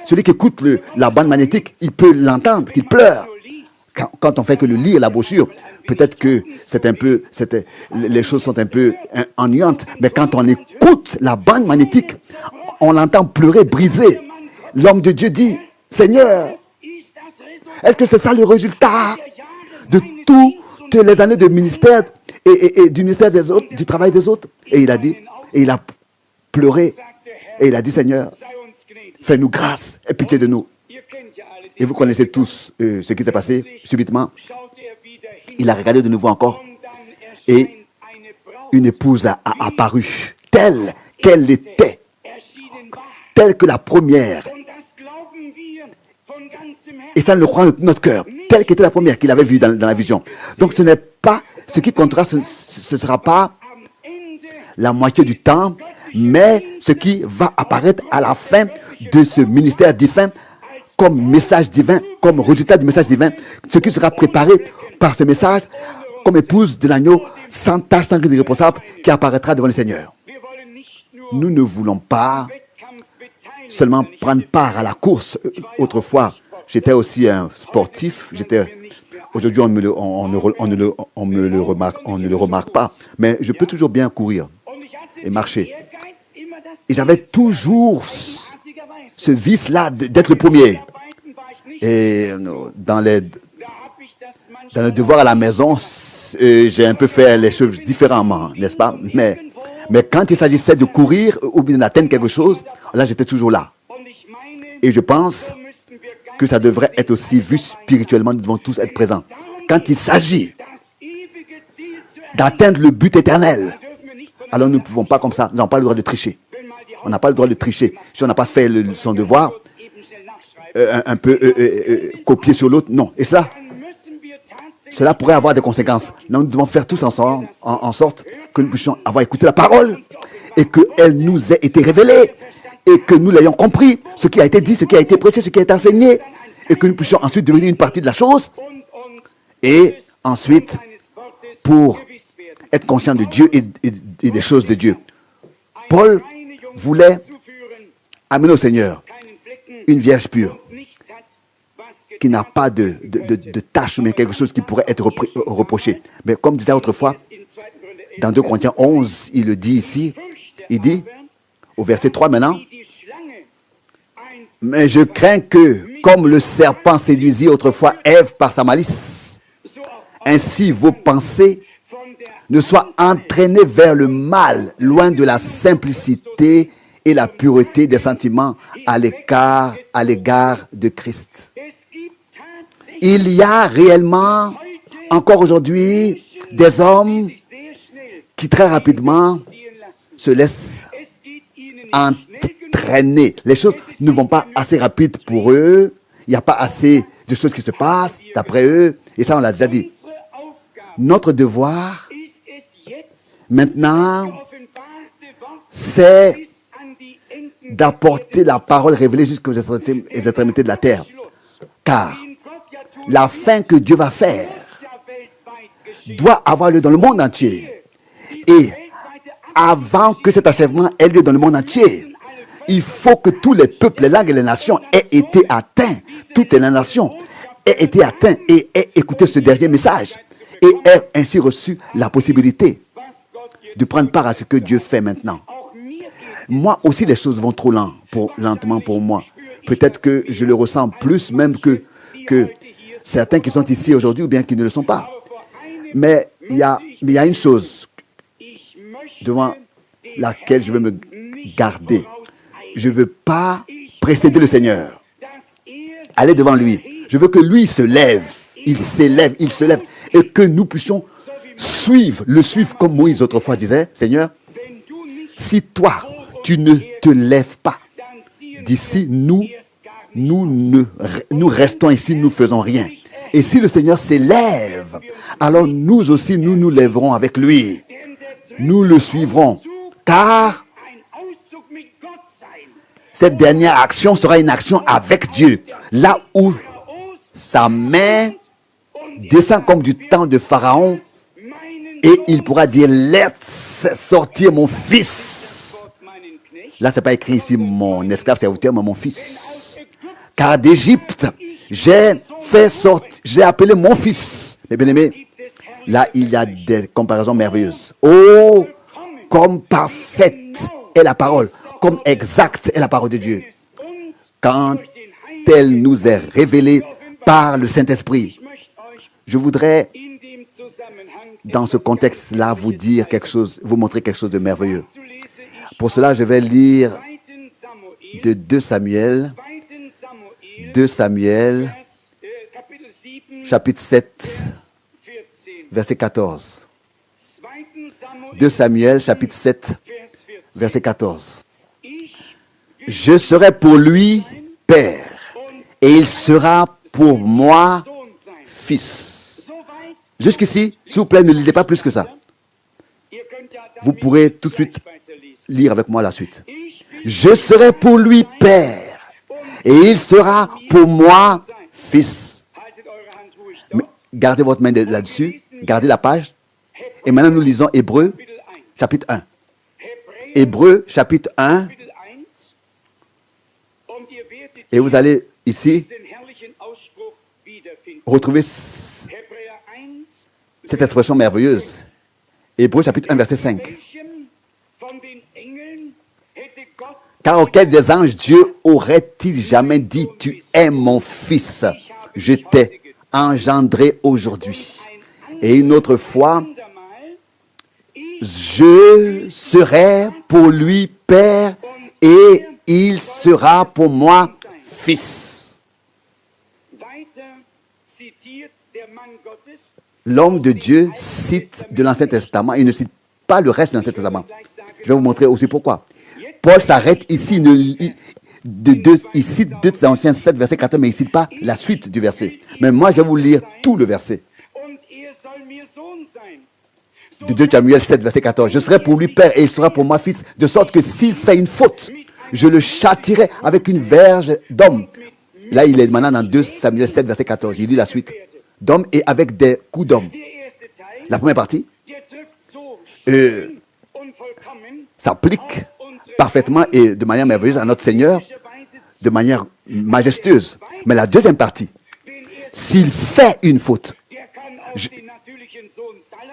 celui qui écoute la bande magnétique, il peut l'entendre, qu'il pleure. Quand on fait que le lire la brochure, peut-être que les choses sont un peu ennuyantes, mais quand on écoute la bande magnétique, on l'entend pleurer, briser. L'homme de Dieu dit, Seigneur, est-ce que c'est ça le résultat de toutes les années de ministère et du ministère des autres, du travail des autres? Et il a dit, et il a pleuré, et il a dit, Seigneur, fais-nous grâce et pitié de nous. Et vous connaissez tous ce qui s'est passé subitement. Il a regardé de nouveau encore, et une épouse a apparu, telle qu'elle était, telle que la première. Et ça, nous le croyons de notre cœur, telle qu'était la première qu'il avait vue dans la vision. Donc ce n'est pas, ce qui comptera, ce ne sera pas la moitié du temps, mais ce qui va apparaître à la fin de ce ministère divin, comme message divin, comme résultat du message divin, ce qui sera préparé par ce message, comme épouse de l'agneau, sans tache, sans grise irréprochable, qui apparaîtra devant le Seigneur. Nous ne voulons pas seulement prendre part à la course. Autrefois, j'étais aussi un sportif. Aujourd'hui, on ne le remarque pas. Mais je peux toujours bien courir et marcher. Et j'avais toujours ce vice-là d'être le premier. Et dans le devoir à la maison, j'ai un peu fait les choses différemment, n'est-ce pas? Mais quand il s'agissait de courir ou bien d'atteindre quelque chose, là, j'étais toujours là. Et je pense que ça devrait être aussi vu spirituellement, nous devons tous être présents. Quand il s'agit d'atteindre le but éternel, alors nous ne pouvons pas comme ça, nous n'avons pas le droit de tricher. On n'a pas le droit de tricher. Si on n'a pas fait son devoir, un peu copier sur l'autre, non. Et cela, cela pourrait avoir des conséquences. Nous devons faire tous en sorte que nous puissions avoir écouté la parole et qu'elle nous ait été révélée et que nous l'ayons compris, ce qui a été dit, ce qui a été prêché, ce qui a été enseigné, et que nous puissions ensuite devenir une partie de la chose et ensuite pour être conscient de Dieu et des choses de Dieu. Paul voulait amener au Seigneur une vierge pure qui n'a pas de tâche, mais quelque chose qui pourrait être reproché. Mais comme disait autrefois, dans 2 Corinthiens 11, il le dit ici, il dit, au verset 3 maintenant, « Mais je crains que, comme le serpent séduisit autrefois Ève par sa malice, ainsi vos pensées ne soient entraînées vers le mal, loin de la simplicité et la pureté des sentiments à l'égard de Christ. » Il y a réellement, encore aujourd'hui, des hommes qui très rapidement se laissent entraîner. Les choses ne vont pas assez rapide pour eux. Il n'y a pas assez de choses qui se passent d'après eux. Et ça, on l'a déjà dit. Notre devoir, maintenant, c'est d'apporter la parole révélée jusqu'aux extrémités de la terre. Car la fin que Dieu va faire doit avoir lieu dans le monde entier. Et avant que cet achèvement ait lieu dans le monde entier, il faut que tous les peuples, les langues et les nations aient été atteints. Toutes les nations aient été atteintes et aient écouté ce dernier message et aient ainsi reçu la possibilité de prendre part à ce que Dieu fait maintenant. Moi aussi, les choses vont trop lentement pour moi. Peut-être que je le ressens plus même que certains qui sont ici aujourd'hui ou bien qui ne le sont pas. Mais il y a une chose devant laquelle je veux me garder. Je ne veux pas précéder le Seigneur. Aller devant lui. Je veux que lui se lève. Il s'élève, il se lève. Et que nous puissions le suivre comme Moïse autrefois disait, Seigneur, si toi, tu ne te lèves pas d'ici, nous restons ici, nous ne faisons rien. Et si le Seigneur s'élève, alors nous aussi, nous nous lèverons avec lui. Nous le suivrons. Car cette dernière action sera une action avec Dieu. Là où sa main descend comme du temps de Pharaon, et il pourra dire, laisse sortir mon fils. Là, ce n'est pas écrit ici mon esclave serviteur, mais mon fils. Car d'Égypte, j'ai appelé mon fils. Mes bien-aimés, là, il y a des comparaisons merveilleuses. Oh, comme parfaite est la parole, comme exacte est la parole de Dieu. Quand elle nous est révélée par le Saint-Esprit. Je voudrais, dans ce contexte-là, vous dire quelque chose, vous montrer quelque chose de merveilleux. Pour cela, je vais lire de 2 Samuel, chapitre 7, verset 14. 2 Samuel, chapitre 7, verset 14. Je serai pour lui père, et il sera pour moi fils. Jusqu'ici, s'il vous plaît, ne lisez pas plus que ça. Vous pourrez tout de suite lire avec moi la suite. Je serai pour lui père, et il sera pour moi fils. Mais gardez votre main là-dessus, gardez la page. Et maintenant, nous lisons Hébreux, chapitre 1. Hébreux, chapitre 1. Et vous allez ici retrouver cette expression merveilleuse. Hébreux, chapitre 1, verset 5. Car auquel des anges Dieu aurait-il jamais dit, tu es mon fils, je t'ai engendré aujourd'hui. Et une autre fois, je serai pour lui père et il sera pour moi fils. L'homme de Dieu cite de l'Ancien Testament, il ne cite pas le reste de l'Ancien Testament. Je vais vous montrer aussi pourquoi. Paul s'arrête ici, il cite 2 Anciens 7, verset 14, mais il ne cite pas la suite du verset. Mais moi, je vais vous lire tout le verset. de 2 Samuel 7, verset 14. Je serai pour lui père et il sera pour moi fils, de sorte que s'il fait une faute, je le châtierai avec une verge d'homme. Là, il est maintenant dans 2 Samuel 7, verset 14. J'ai lu la suite. D'homme et avec des coups d'homme. La première partie s'applique parfaitement et de manière merveilleuse à notre Seigneur, de manière majestueuse. Mais la deuxième partie, s'il fait une faute,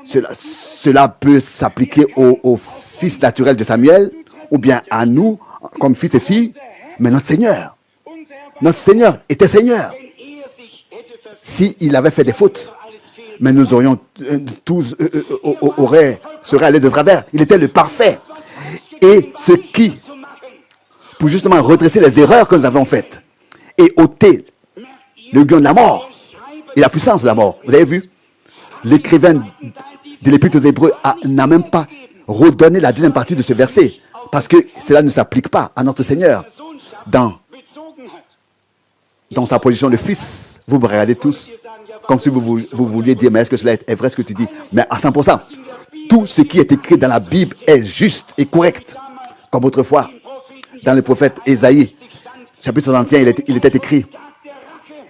cela peut s'appliquer au fils naturel de Samuel, ou bien à nous, comme fils et filles, mais notre Seigneur était Seigneur. S'il avait fait des fautes, mais nous aurions tous seraient allés de travers. Il était le parfait. Et ce qui, pour justement redresser les erreurs que nous avons faites et ôter le guion de la mort et la puissance de la mort. Vous avez vu? L'écrivain de l'Épître aux Hébreux n'a même pas redonné la deuxième partie de ce verset, parce que cela ne s'applique pas à notre Seigneur dans sa position de fils. Vous me regardez tous comme si vous vouliez dire, mais est-ce que cela est vrai ce que tu dis? Mais à 100%, tout ce qui est écrit dans la Bible est juste et correct. Comme autrefois, dans le prophète Ésaïe, chapitre 61, il était écrit.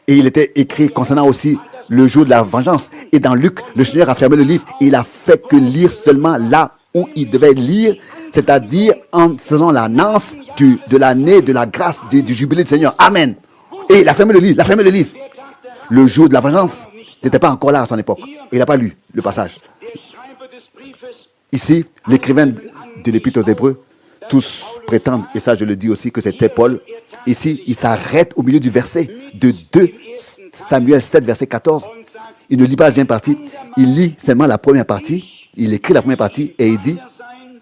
Et il était écrit concernant aussi le jour de la vengeance. Et dans Luc, le Seigneur a fermé le livre. Il a fait que lire seulement là où il devait lire, c'est-à-dire en faisant l'annonce de l'année de la grâce du jubilé du Seigneur. Amen. Et il a fermé le livre. Le jour de la vengeance n'était pas encore là à son époque. Il n'a pas lu le passage. Ici, l'écrivain de l'Épître aux Hébreux, tous prétendent, et ça je le dis aussi, que c'était Paul. Ici, il s'arrête au milieu du verset de 2 Samuel 7, verset 14. Il ne lit pas la deuxième partie, il lit seulement la première partie. Il écrit la première partie et il dit,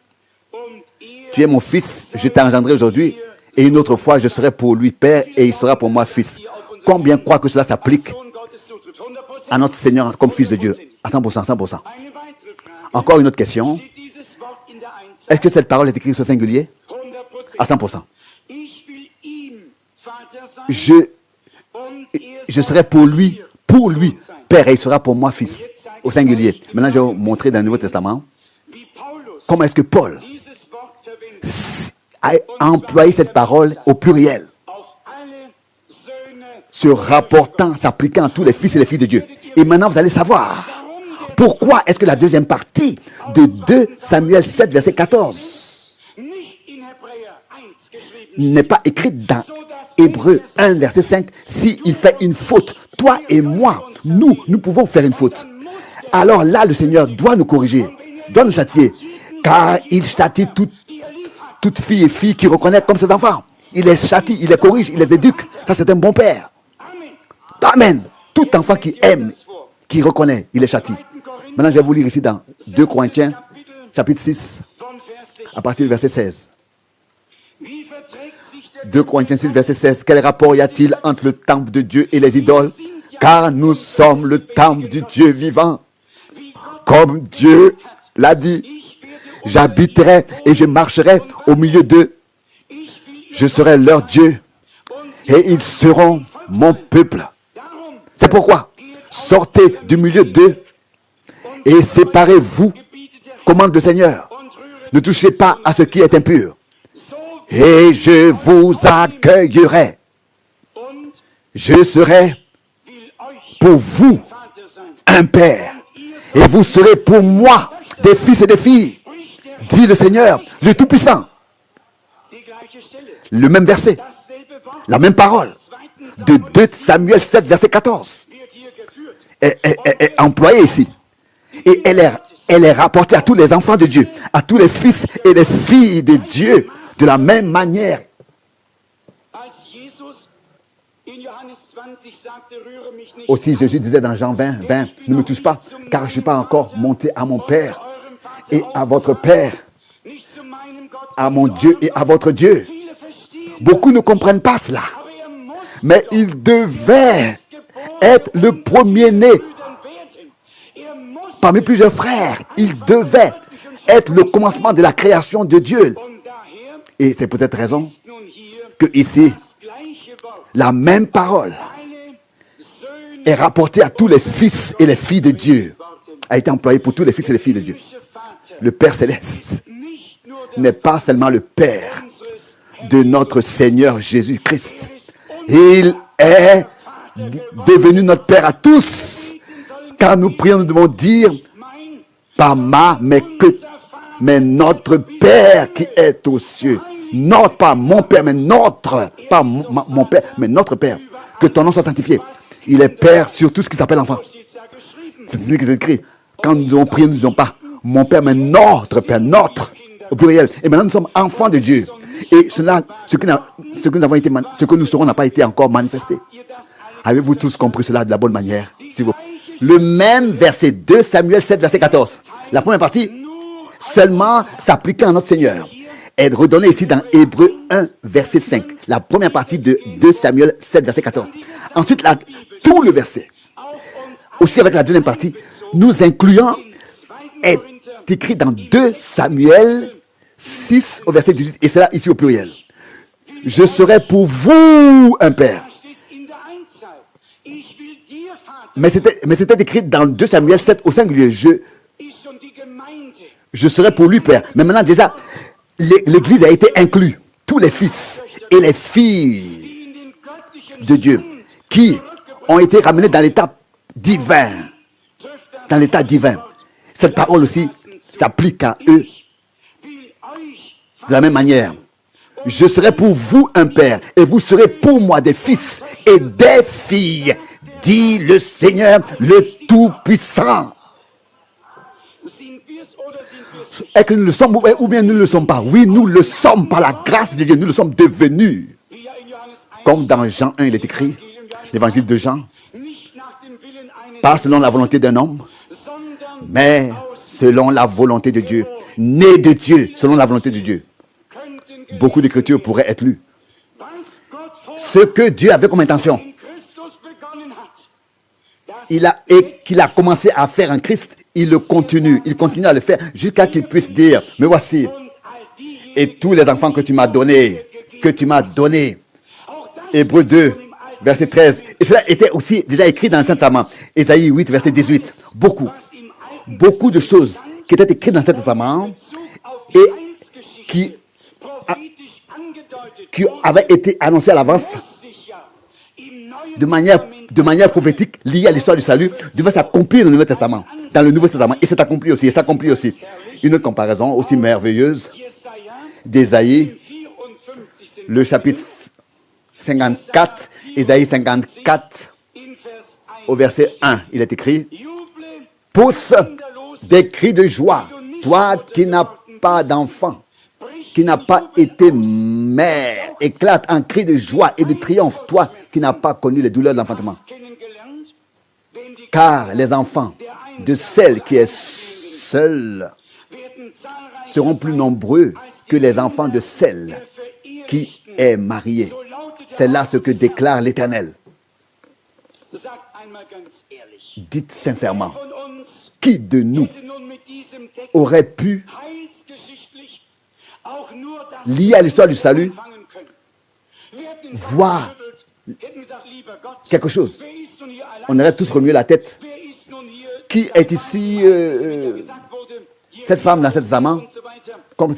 « Tu es mon fils, je t'ai engendré aujourd'hui, et une autre fois je serai pour lui père et il sera pour moi fils. » Combien croient que cela s'applique à notre Seigneur comme fils de Dieu? À 100%, 100%. Encore une autre question. Est-ce que cette parole est écrite au singulier? À 100%. Je serai pour lui, père, et il sera pour moi fils, au singulier. Maintenant, je vais vous montrer dans le Nouveau Testament comment est-ce que Paul a employé cette parole au pluriel, se rapportant, s'appliquant à tous les fils et les filles de Dieu. Et maintenant, vous allez savoir pourquoi est-ce que la deuxième partie de 2 Samuel 7, verset 14 n'est pas écrite dans Hébreux 1, verset 5. S'il fait une faute, toi et moi, nous pouvons faire une faute. Alors là, le Seigneur doit nous corriger, doit nous châtier, car il châtie toute fille et fille qui reconnaît comme ses enfants. Il les châtie, il les corrige, il les éduque. Ça, c'est un bon père. Amen. Tout enfant qui aime, qui reconnaît, il les châtie. Maintenant, je vais vous lire ici dans 2 Corinthiens, chapitre 6, à partir du verset 16. 2 Corinthiens 6, verset 16. Quel rapport y a-t-il entre le temple de Dieu et les idoles? Car nous sommes le temple du Dieu vivant. Comme Dieu l'a dit, j'habiterai et je marcherai au milieu d'eux. Je serai leur Dieu et ils seront mon peuple. C'est pourquoi, sortez du milieu d'eux et séparez-vous, commande le Seigneur. Ne touchez pas à ce qui est impur. Et je vous accueillerai. Je serai pour vous un père. Et vous serez pour moi des fils et des filles, dit le Seigneur, le Tout-Puissant. Le même verset, la même parole de 2 Samuel 7, verset 14 est employée ici. Et elle est rapportée à tous les enfants de Dieu, à tous les fils et les filles de Dieu, de la même manière. Aussi, Jésus disait dans Jean 20, ne me touche pas, car je ne suis pas encore monté à mon Père et à votre Père, à mon Dieu et à votre Dieu. Beaucoup ne comprennent pas cela, mais il devait être le premier-né parmi plusieurs frères. Il devait être le commencement de la création de Dieu. Et c'est peut-être raison que ici, la même parole est rapportée à tous les fils et les filles de Dieu. a été employé pour tous les fils et les filles de Dieu. Le Père céleste n'est pas seulement le Père de notre Seigneur Jésus-Christ. Il est devenu notre Père à tous. Car nous prions, nous devons dire, pas mais notre Père qui est aux cieux. Notre, pas mon Père, mais notre, pas mon Père, mais notre Père. Que ton nom soit sanctifié. Il est Père sur tout ce qui s'appelle enfant. C'est ce qui est écrit. Quand nous devons prier, nous ne disons pas mon Père, mais notre Père, notre, au pluriel. Et maintenant, nous sommes enfants de Dieu. Et cela, ce que nous serons n'a pas été encore manifesté. Avez-vous tous compris cela de la bonne manière? Le même verset 2 Samuel 7, verset 14. La première partie, seulement s'appliquer à notre Seigneur, est redonnée ici dans Hébreux 1, verset 5. La première partie de 2 Samuel 7, verset 14. Ensuite, tout le verset, aussi avec la deuxième partie, nous incluant, est écrit dans 2 Samuel 6 au verset 18. Et c'est là ici au pluriel. Je serai pour vous un père. Mais c'était écrit dans 2 Samuel 7 au singulier. Je serai pour lui père. Mais maintenant déjà, l'église a été inclue. Tous les fils et les filles de Dieu qui ont été ramenés dans l'état divin. Dans l'état divin. Cette parole aussi s'applique à eux de la même manière. Je serai pour vous un père et vous serez pour moi des fils et des filles, dit le Seigneur le Tout-Puissant. Est-ce que nous le sommes ou bien nous ne le sommes pas? Oui, nous le sommes par la grâce de Dieu. Nous le sommes devenus. Comme dans Jean 1, il est écrit, l'évangile de Jean, pas selon la volonté d'un homme, mais selon la volonté de Dieu. Né de Dieu, selon la volonté de Dieu. Beaucoup d'écritures pourraient être lues. Ce que Dieu avait comme intention, qu'il a commencé à faire en Christ, il continue à le faire jusqu'à qu'il puisse dire, me voici, et tous les enfants que tu m'as donnés, Hébreux 2, verset 13. Et cela était aussi déjà écrit dans le Saint Testament. Ésaïe 8, verset 18. Beaucoup de choses qui étaient écrites dans le Saint Testament et qui avaient été annoncées à l'avance de manière prophétique liée à l'histoire du salut, devaient s'accomplir dans le Nouveau Testament. Dans le Nouveau Testament. Et c'est accompli aussi. Une autre comparaison aussi merveilleuse d'Ésaïe, le chapitre 54, Ésaïe 54, au verset 1, il est écrit, pousse des cris de joie, toi qui n'as pas d'enfant, qui n'a pas été mère, éclate en cri de joie et de triomphe, toi qui n'as pas connu les douleurs de l'enfantement. Car les enfants de celle qui est seule seront plus nombreux que les enfants de celle qui est mariée. C'est là ce que déclare l'Éternel. Dites sincèrement, qui de nous aurait pu, lié à l'histoire du salut, voir quelque chose? On aurait tous remué la tête. Qui est ici cette femme dans cet Testament? Comme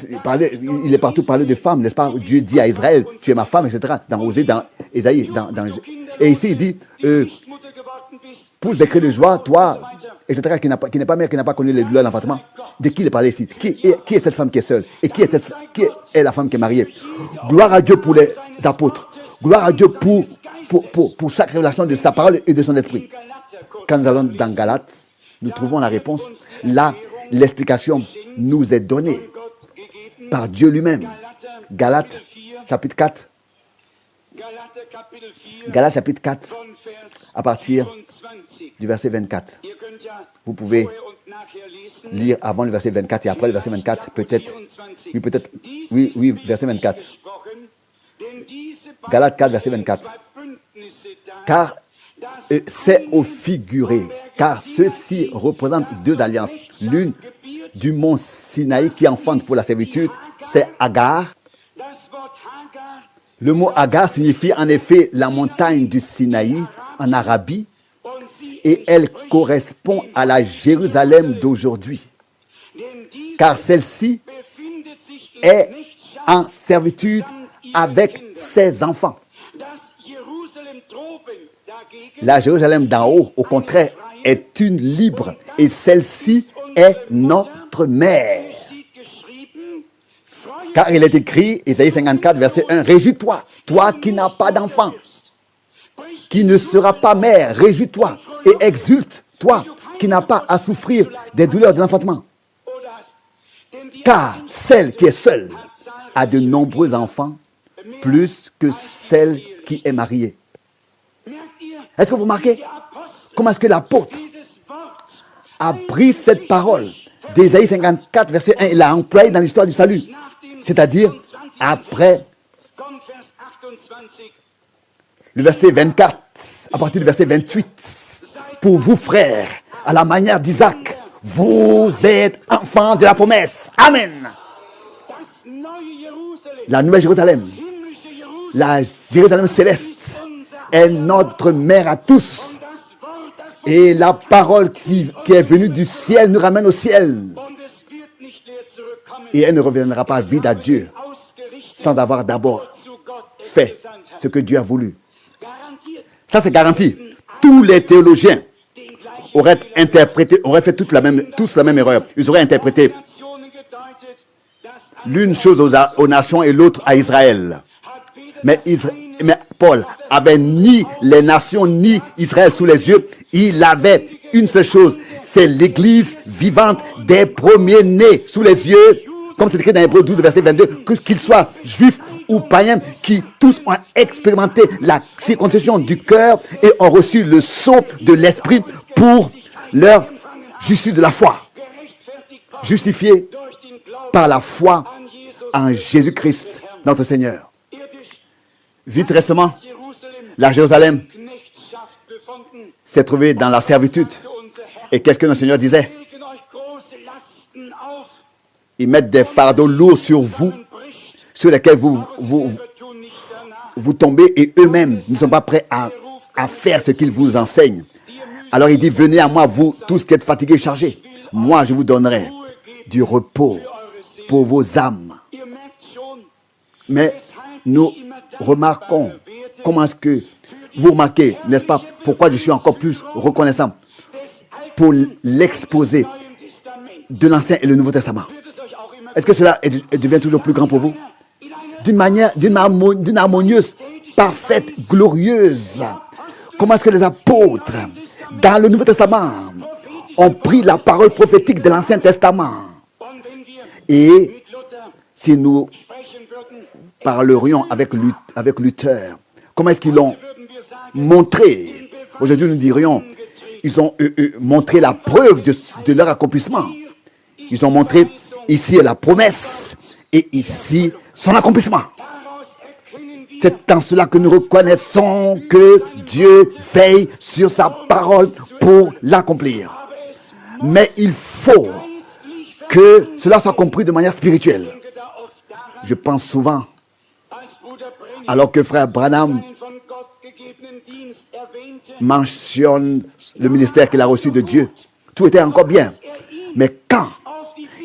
il est partout parlé de femmes, n'est-ce pas? Dieu dit à Israël, tu es ma femme, etc. Dans Osée, dans Ésaïe. Et ici, il dit, pousse des cris de joie, toi, etc., qui n'est pas mère, qui n'a pas connu les douleurs de l'enfantement. De qui il est parlé ici? Qui est cette femme qui est seule? Et qui est la femme qui est mariée? Gloire à Dieu pour les apôtres. Gloire à Dieu pour chaque révélation de sa parole et de son esprit. Quand nous allons dans Galates, nous trouvons la réponse. Là, l'explication nous est donnée par Dieu lui-même. Galates, chapitre 4. Galates, chapitre 4, à partir du verset 24. Vous pouvez lire avant le verset 24 et après le verset 24, peut-être. Oui, verset 24. Galates 4, verset 24. Car c'est au figuré, car ceci représente deux alliances. L'une du mont Sinaï qui enfante pour la servitude, c'est Agar. Le mot Agar signifie en effet la montagne du Sinaï en Arabie. et elle correspond à la Jérusalem d'aujourd'hui. Car celle-ci est en servitude avec ses enfants. La Jérusalem d'en haut, au contraire, est une libre et celle-ci est notre mère. Car il est écrit, Isaïe 54, verset 1, « Réjouis-toi, toi qui n'as pas d'enfant, qui ne sera pas mère, réjouis-toi et exulte, toi qui n'as pas à souffrir des douleurs de l'enfantement. Car celle qui est seule a de nombreux enfants, plus que celle qui est mariée. » Est-ce que vous remarquez comment est-ce que l'apôtre a pris cette parole d'Ésaïe 54, verset 1, il l'a employé dans l'histoire du salut, c'est-à-dire après le verset 24, à partir du verset 28. Pour vous, frères, à la manière d'Isaac, vous êtes enfants de la promesse. Amen. La nouvelle Jérusalem, la Jérusalem céleste, est notre mère à tous. Et la parole qui est venue du ciel nous ramène au ciel. Et elle ne reviendra pas vide à Dieu sans avoir d'abord fait ce que Dieu a voulu. Ça, c'est garanti. Tous les théologiens auraient fait tous la même erreur. Ils auraient interprété l'une chose aux nations et l'autre à Israël. Mais Paul avait ni les nations ni Israël sous les yeux. Il avait une seule chose, c'est l'église vivante des premiers-nés sous les yeux. Comme c'est écrit dans Hébreux 12, verset 22, qu'ils soient juifs ou païens, qui tous ont expérimenté la circoncision du cœur et ont reçu le sceau de l'esprit pour leur justice de la foi. Justifiés par la foi en Jésus-Christ, notre Seigneur. Vitrestement, la Jérusalem s'est trouvée dans la servitude. Et qu'est-ce que notre Seigneur disait? Ils mettent des fardeaux lourds sur vous, sur lesquels vous tombez, et eux-mêmes ne sont pas prêts à faire ce qu'ils vous enseignent. Alors il dit, venez à moi, vous tous qui êtes fatigués et chargés. Moi, je vous donnerai du repos pour vos âmes. Mais nous remarquons, comment est-ce que vous remarquez, n'est-ce pas, pourquoi je suis encore plus reconnaissant pour l'exposé de l'Ancien et le Nouveau Testament. Est-ce que cela devient toujours plus grand pour vous? D'une harmonieuse, parfaite, glorieuse. Comment est-ce que les apôtres, dans le Nouveau Testament, ont pris la parole prophétique de l'Ancien Testament? Et si nous parlerions avec Luther, comment est-ce qu'ils l'ont montré? Aujourd'hui, nous dirions, ils ont montré la preuve de leur accomplissement. Ils ont montré, ici est la promesse, et ici, son accomplissement. C'est en cela que nous reconnaissons que Dieu veille sur sa parole pour l'accomplir. Mais il faut que cela soit compris de manière spirituelle. Je pense souvent, alors que frère Branham mentionne le ministère qu'il a reçu de Dieu, tout était encore bien. Mais quand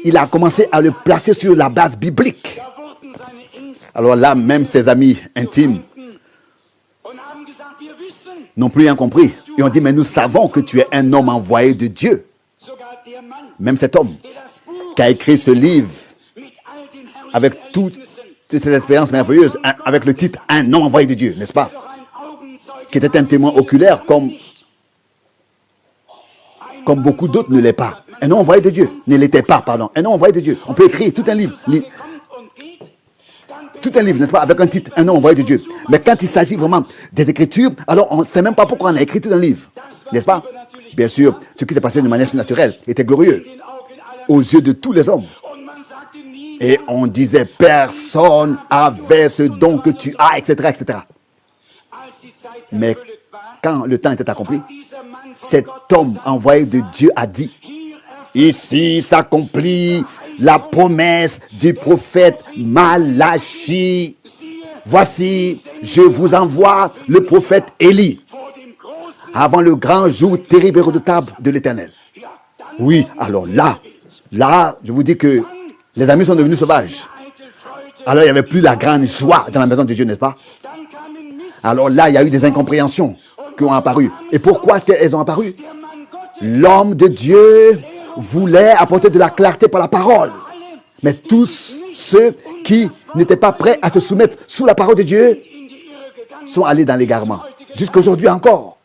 il a commencé à le placer sur la base biblique, alors là, même ses amis intimes n'ont plus rien compris. Et ont dit, mais nous savons que tu es un homme envoyé de Dieu. Même cet homme qui a écrit ce livre avec toutes ces expériences merveilleuses, avec le titre « Un homme envoyé de Dieu », n'est-ce pas? Qui était un témoin oculaire comme beaucoup d'autres ne l'est pas. Un homme envoyé de Dieu ne l'était pas, pardon. Un homme envoyé de Dieu. On peut écrire tout un livre. Tout un livre, n'est-ce pas, avec un titre, un homme envoyé de Dieu. Mais quand il s'agit vraiment des Écritures, alors on ne sait même pas pourquoi on a écrit tout un livre. N'est-ce pas? Bien sûr, ce qui s'est passé de manière naturelle était glorieux aux yeux de tous les hommes. Et on disait, personne avait ce don que tu as, etc., etc. Mais quand le temps était accompli, cet homme envoyé de Dieu a dit, ici s'accomplit la promesse du prophète Malachie. Voici, je vous envoie le prophète Élie. avant le grand jour terrible et redoutable de l'Éternel. Oui, alors là, je vous dis que les amis sont devenus sauvages. Alors il n'y avait plus la grande joie dans la maison de Dieu, n'est-ce pas? Alors là, il y a eu des incompréhensions qui ont apparu. Et pourquoi est-ce qu'elles ont apparu? L'homme de Dieu voulait apporter de la clarté par la parole. Mais tous ceux qui n'étaient pas prêts à se soumettre sous la parole de Dieu sont allés dans l'égarement. Jusqu'aujourd'hui encore.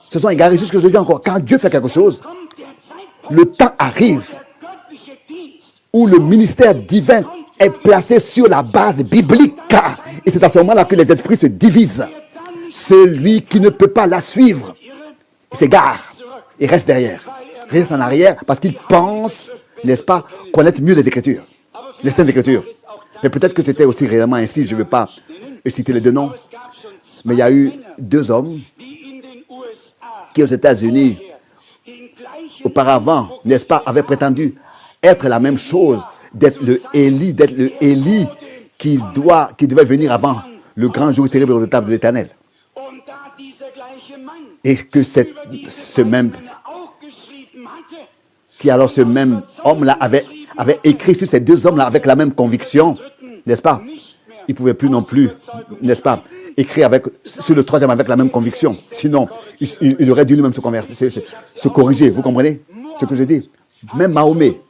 Se sont égarés jusqu'aujourd'hui encore. Quand Dieu fait quelque chose, le temps arrive où le ministère divin est placé sur la base biblique. Et c'est à ce moment-là que les esprits se divisent. Celui qui ne peut pas la suivre, il s'égare. Il reste derrière. Il reste en arrière parce qu'il pense, n'est-ce pas, connaître mieux les Écritures. Les Saintes Écritures. Mais peut-être que c'était aussi réellement ainsi. Je ne veux pas citer les deux noms. Mais il y a eu deux hommes qui aux États-Unis, auparavant, n'est-ce pas, avaient prétendu être la même chose, d'être le Élie qui devait venir avant le grand jour terrible et redoutable de l'Éternel. Et que ce même homme-là avait écrit sur ces deux hommes-là avec la même conviction, n'est-ce pas? Il ne pouvait plus non plus, n'est-ce pas, écrire sur le troisième avec la même conviction. Sinon, il aurait dû lui-même se corriger. Vous comprenez ce que je dis? Même Mahomet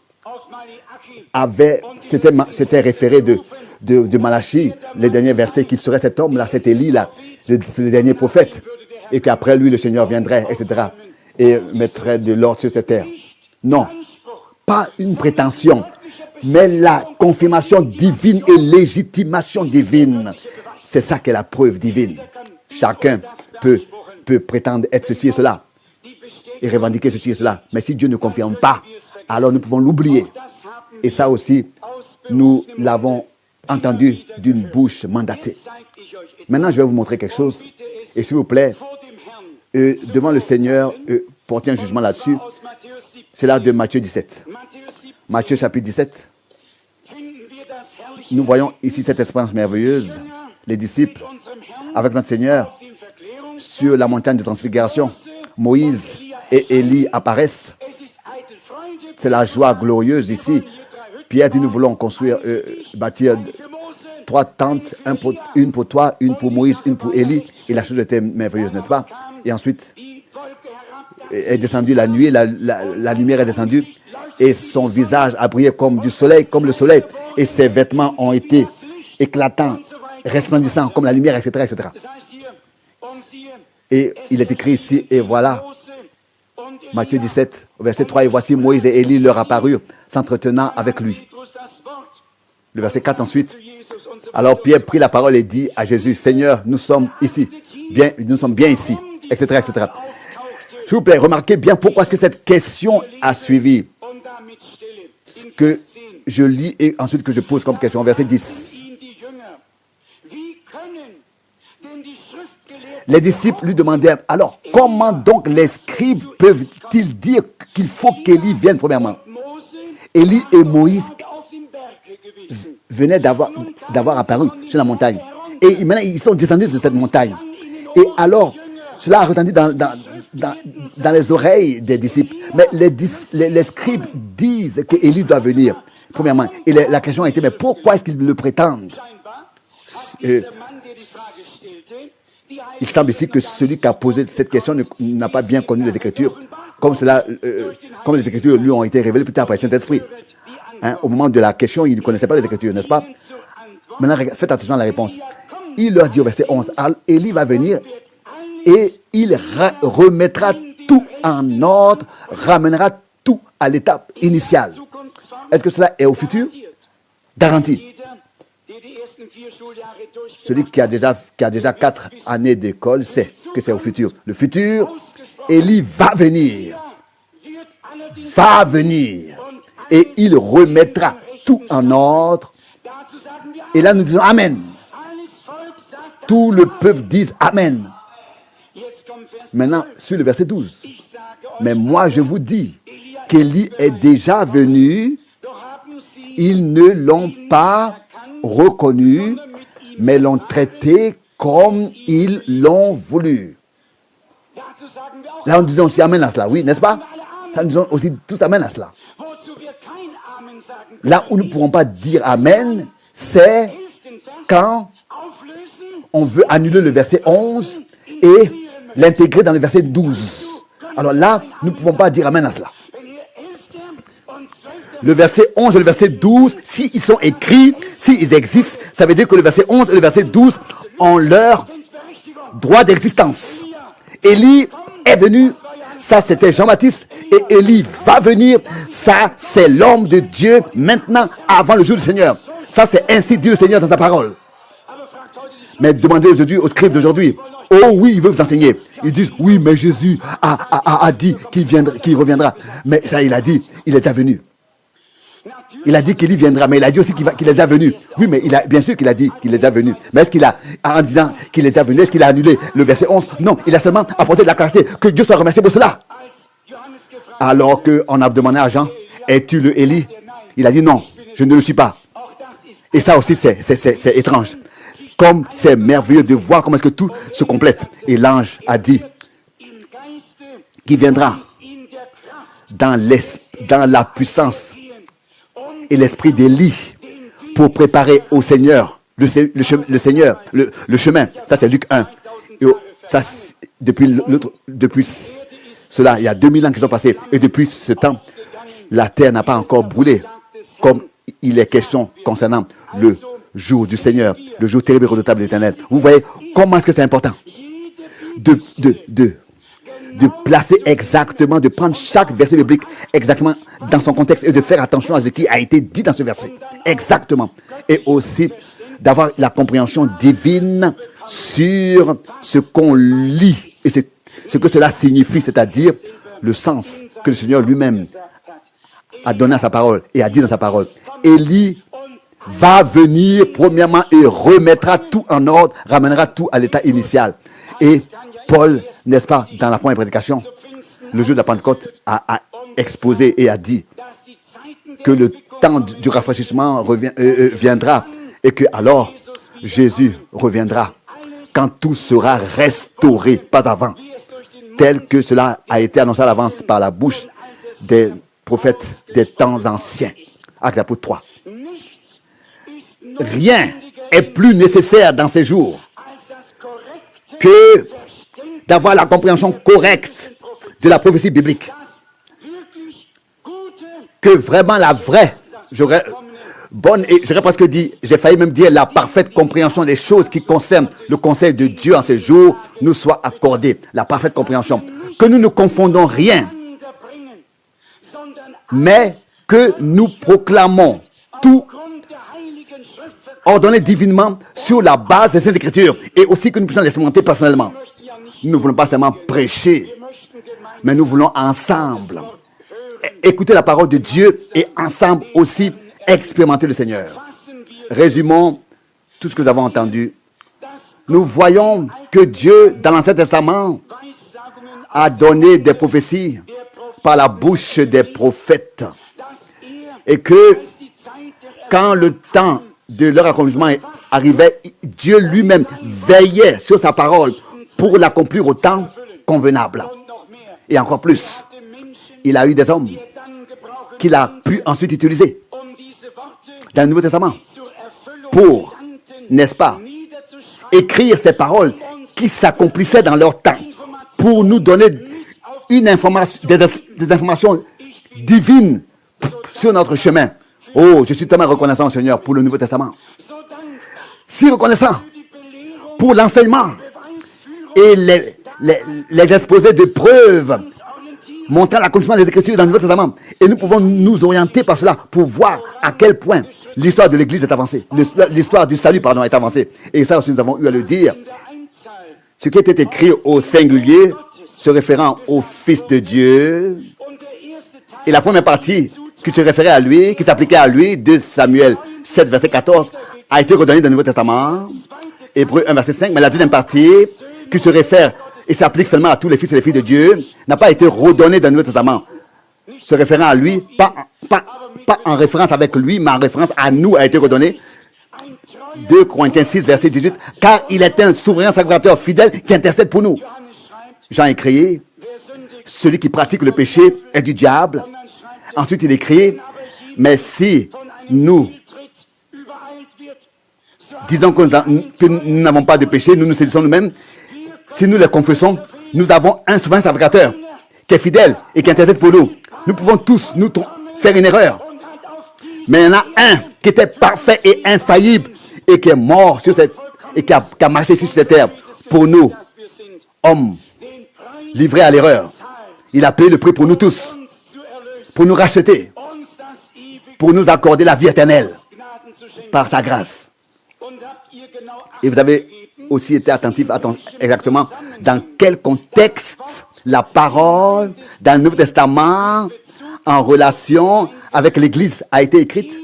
s'était référé de Malachie, les derniers versets, qu'il serait cet homme-là, cet Élie-là, le dernier prophète, et qu'après lui, le Seigneur viendrait, etc., et mettrait de l'ordre sur cette terre. Non, pas une prétention, mais la confirmation divine et légitimation divine. C'est ça qu'est la preuve divine. Chacun peut prétendre être ceci et cela, et revendiquer ceci et cela. Mais si Dieu ne confirme pas, alors nous pouvons l'oublier. Et ça aussi, nous l'avons entendu d'une bouche mandatée. Maintenant, je vais vous montrer quelque chose. Et s'il vous plaît, devant le Seigneur, portez un jugement là-dessus. C'est là de Matthieu 17. Matthieu chapitre 17. Nous voyons ici cette expérience merveilleuse. Les disciples, avec notre Seigneur, sur la montagne de transfiguration. Moïse et Élie apparaissent. C'est la joie glorieuse ici. Pierre dit, nous voulons bâtir 3 tentes, une pour toi, une pour Moïse, une pour Élie. Et la chose était merveilleuse, n'est-ce pas? Et ensuite, est descendue la nuit, la lumière est descendue, et son visage a brillé comme du soleil, comme le soleil, et ses vêtements ont été éclatants, resplendissants, comme la lumière, etc., etc. Et il est écrit ici, et voilà, Matthieu 17, verset 3, et voici Moïse et Élie leur apparurent, s'entretenant avec lui. Le verset 4 ensuite. Alors Pierre prit la parole et dit à Jésus, Seigneur, nous sommes ici, nous sommes bien ici, etc., etc. S'il vous plaît, remarquez bien pourquoi est-ce que cette question a suivi. Ce que je lis et ensuite que je pose comme question, verset 10. Les disciples lui demandèrent, alors, comment donc les scribes peuvent-ils dire qu'il faut qu'Élie vienne premièrement? Élie et Moïse venaient d'avoir apparu sur la montagne. Et maintenant, ils sont descendus de cette montagne. Et alors, cela a retenti dans les oreilles des disciples. Mais les scribes disent qu'Élie doit venir, premièrement. Et la question a été, mais pourquoi est-ce qu'ils le prétendent? Il semble ici que celui qui a posé cette question n'a pas bien connu les Écritures, comme les Écritures lui ont été révélées plus tard par le Saint-Esprit. Au moment de la question, il ne connaissait pas les Écritures, n'est-ce pas? Maintenant, faites attention à la réponse. Il leur dit au verset 11, Élie va venir et il remettra tout en ordre, ramènera tout à l'étape initiale. Est-ce que cela est au futur? Garanti. Celui qui a déjà 4 années d'école sait que c'est au futur. Le futur, Élie va venir. Et il remettra tout en ordre. Et là, nous disons Amen. Tout le peuple dit Amen. Maintenant, sur le verset 12. Mais moi, je vous dis qu'Élie est déjà venu. Ils ne l'ont pas reconnu, mais l'ont traité comme ils l'ont voulu. Là, nous disons aussi Amen à cela, oui, n'est-ce pas? Là, nous disons aussi tous Amen à cela. Là où nous ne pourrons pas dire Amen, c'est quand on veut annuler le verset 11 et l'intégrer dans le verset 12. Alors là, nous ne pouvons pas dire Amen à cela. Le verset 11 et le verset 12, s'ils sont écrits, s'ils existent, ça veut dire que le verset 11 et le verset 12 ont leur droit d'existence. Élie est venu, ça c'était Jean-Baptiste, et Élie va venir, ça c'est l'homme de Dieu maintenant avant le jour du Seigneur. Ça c'est ainsi dit le Seigneur dans sa parole. Mais demandez aujourd'hui aux scribes d'aujourd'hui, oh oui, il veut vous enseigner. Ils disent, oui, mais Jésus a dit qu'il reviendra. Mais ça, il a dit, il est déjà venu. Il a dit qu'il y viendra, mais il a dit aussi qu'il est déjà venu. Oui, mais bien sûr qu'il a dit qu'il est déjà venu. Mais est-ce qu'il a, en disant qu'il est déjà venu, est-ce qu'il a annulé le verset 11? Non, il a seulement apporté de la clarté. Que Dieu soit remercié pour cela. Alors qu'on a demandé à Jean, es-tu le Élie? Il a dit non, je ne le suis pas. Et ça aussi, c'est étrange. Comme c'est merveilleux de voir comment est-ce que tout se complète. Et l'ange a dit qu'il viendra dans la puissance et l'esprit d'Élie pour préparer au Seigneur le chemin. Ça, c'est Luc 1. Et ça, depuis cela, il y a 2000 ans qui sont passés. Et depuis ce temps, la terre n'a pas encore brûlé. Comme il est question concernant le jour du Seigneur, le jour terrible et redoutable de l'Éternel. Vous voyez comment est-ce que c'est important de placer exactement, de prendre chaque verset biblique exactement dans son contexte et de faire attention à ce qui a été dit dans ce verset. Exactement. Et aussi d'avoir la compréhension divine sur ce qu'on lit et ce que cela signifie, c'est-à-dire le sens que le Seigneur lui-même a donné à sa parole et a dit dans sa parole. Élie va venir premièrement et remettra tout en ordre, ramènera tout à l'état initial. Et Paul, n'est-ce pas, dans la première prédication, le jour de la Pentecôte, a exposé et a dit que le temps du rafraîchissement viendra et que alors Jésus reviendra quand tout sera restauré, pas avant, tel que cela a été annoncé à l'avance par la bouche des prophètes des temps anciens. Actes apôtre 3. Rien est plus nécessaire dans ces jours que d'avoir la compréhension correcte de la prophétie biblique. Que vraiment la vraie, j'aurais presque dit, j'ai failli même dire la parfaite compréhension des choses qui concernent le conseil de Dieu en ces jours nous soit accordée. La parfaite compréhension. Que nous ne confondons rien, mais que nous proclamons tout ordonné divinement sur la base des Saintes Écritures et aussi que nous puissions l'expérimenter personnellement. Nous ne voulons pas seulement prêcher, mais nous voulons ensemble écouter la parole de Dieu et ensemble aussi expérimenter le Seigneur. Résumons tout ce que nous avons entendu. Nous voyons que Dieu, dans l'Ancien Testament, a donné des prophéties par la bouche des prophètes et que quand le temps de leur accomplissement arrivait, Dieu lui-même veillait sur sa parole pour l'accomplir au temps convenable. Et encore plus, il a eu des hommes qu'il a pu ensuite utiliser dans le Nouveau Testament pour, n'est-ce pas, écrire ces paroles qui s'accomplissaient dans leur temps pour nous donner une information, des informations divines sur notre chemin. Oh, je suis tellement reconnaissant, Seigneur, pour le Nouveau Testament. Si reconnaissant pour l'enseignement et les exposés de preuves montrant l'accomplissement des Écritures dans le Nouveau Testament. Et nous pouvons nous orienter par cela pour voir à quel point l'histoire de l'Église est avancée. L'histoire du salut, est avancée. Et ça aussi, nous avons eu à le dire. Ce qui était écrit au singulier, se référant au Fils de Dieu, et la première partie qui se référait à lui, qui s'appliquait à lui, de Samuel 7, verset 14, a été redonnée dans le Nouveau Testament, Hébreux 1, verset 5, mais la deuxième partie, qui se réfère et s'applique seulement à tous les fils et les filles de Dieu, n'a pas été redonnée dans le Nouveau Testament, se référant à lui, pas en référence avec lui, mais en référence à nous, a été redonnée. 2 Corinthiens 6, verset 18, car il est un souverain sacrificateur fidèle qui intercède pour nous. Jean est créé. celui qui pratique le péché est du diable. Ensuite, il écrit, mais si nous disons que nous n'avons pas de péché, nous nous séduisons nous-mêmes, si nous les confessons, nous avons un souverain sacrificateur qui est fidèle et qui intercède pour nous. Nous pouvons tous nous faire une erreur. Mais il y en a un qui était parfait et infaillible et qui est mort sur cette, et qui a marché sur cette terre pour nous, hommes livrés à l'erreur. Il a payé le prix pour nous tous, pour nous racheter, pour nous accorder la vie éternelle par sa grâce. Et vous avez aussi été attentif exactement dans quel contexte la parole dans le Nouveau Testament en relation avec l'Église a été écrite.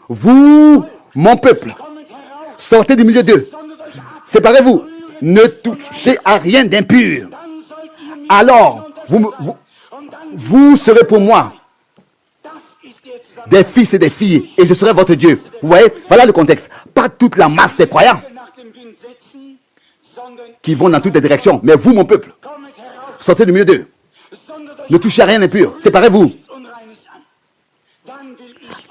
Vous, mon peuple, sortez du milieu d'eux. Séparez-vous. Ne touchez à rien d'impur. Alors, vous serez pour moi des fils et des filles, et je serai votre Dieu. Vous voyez, voilà le contexte. Pas toute la masse des croyants qui vont dans toutes les directions, mais vous, mon peuple, sortez du milieu d'eux. Ne touchez à rien d'impur. Séparez-vous.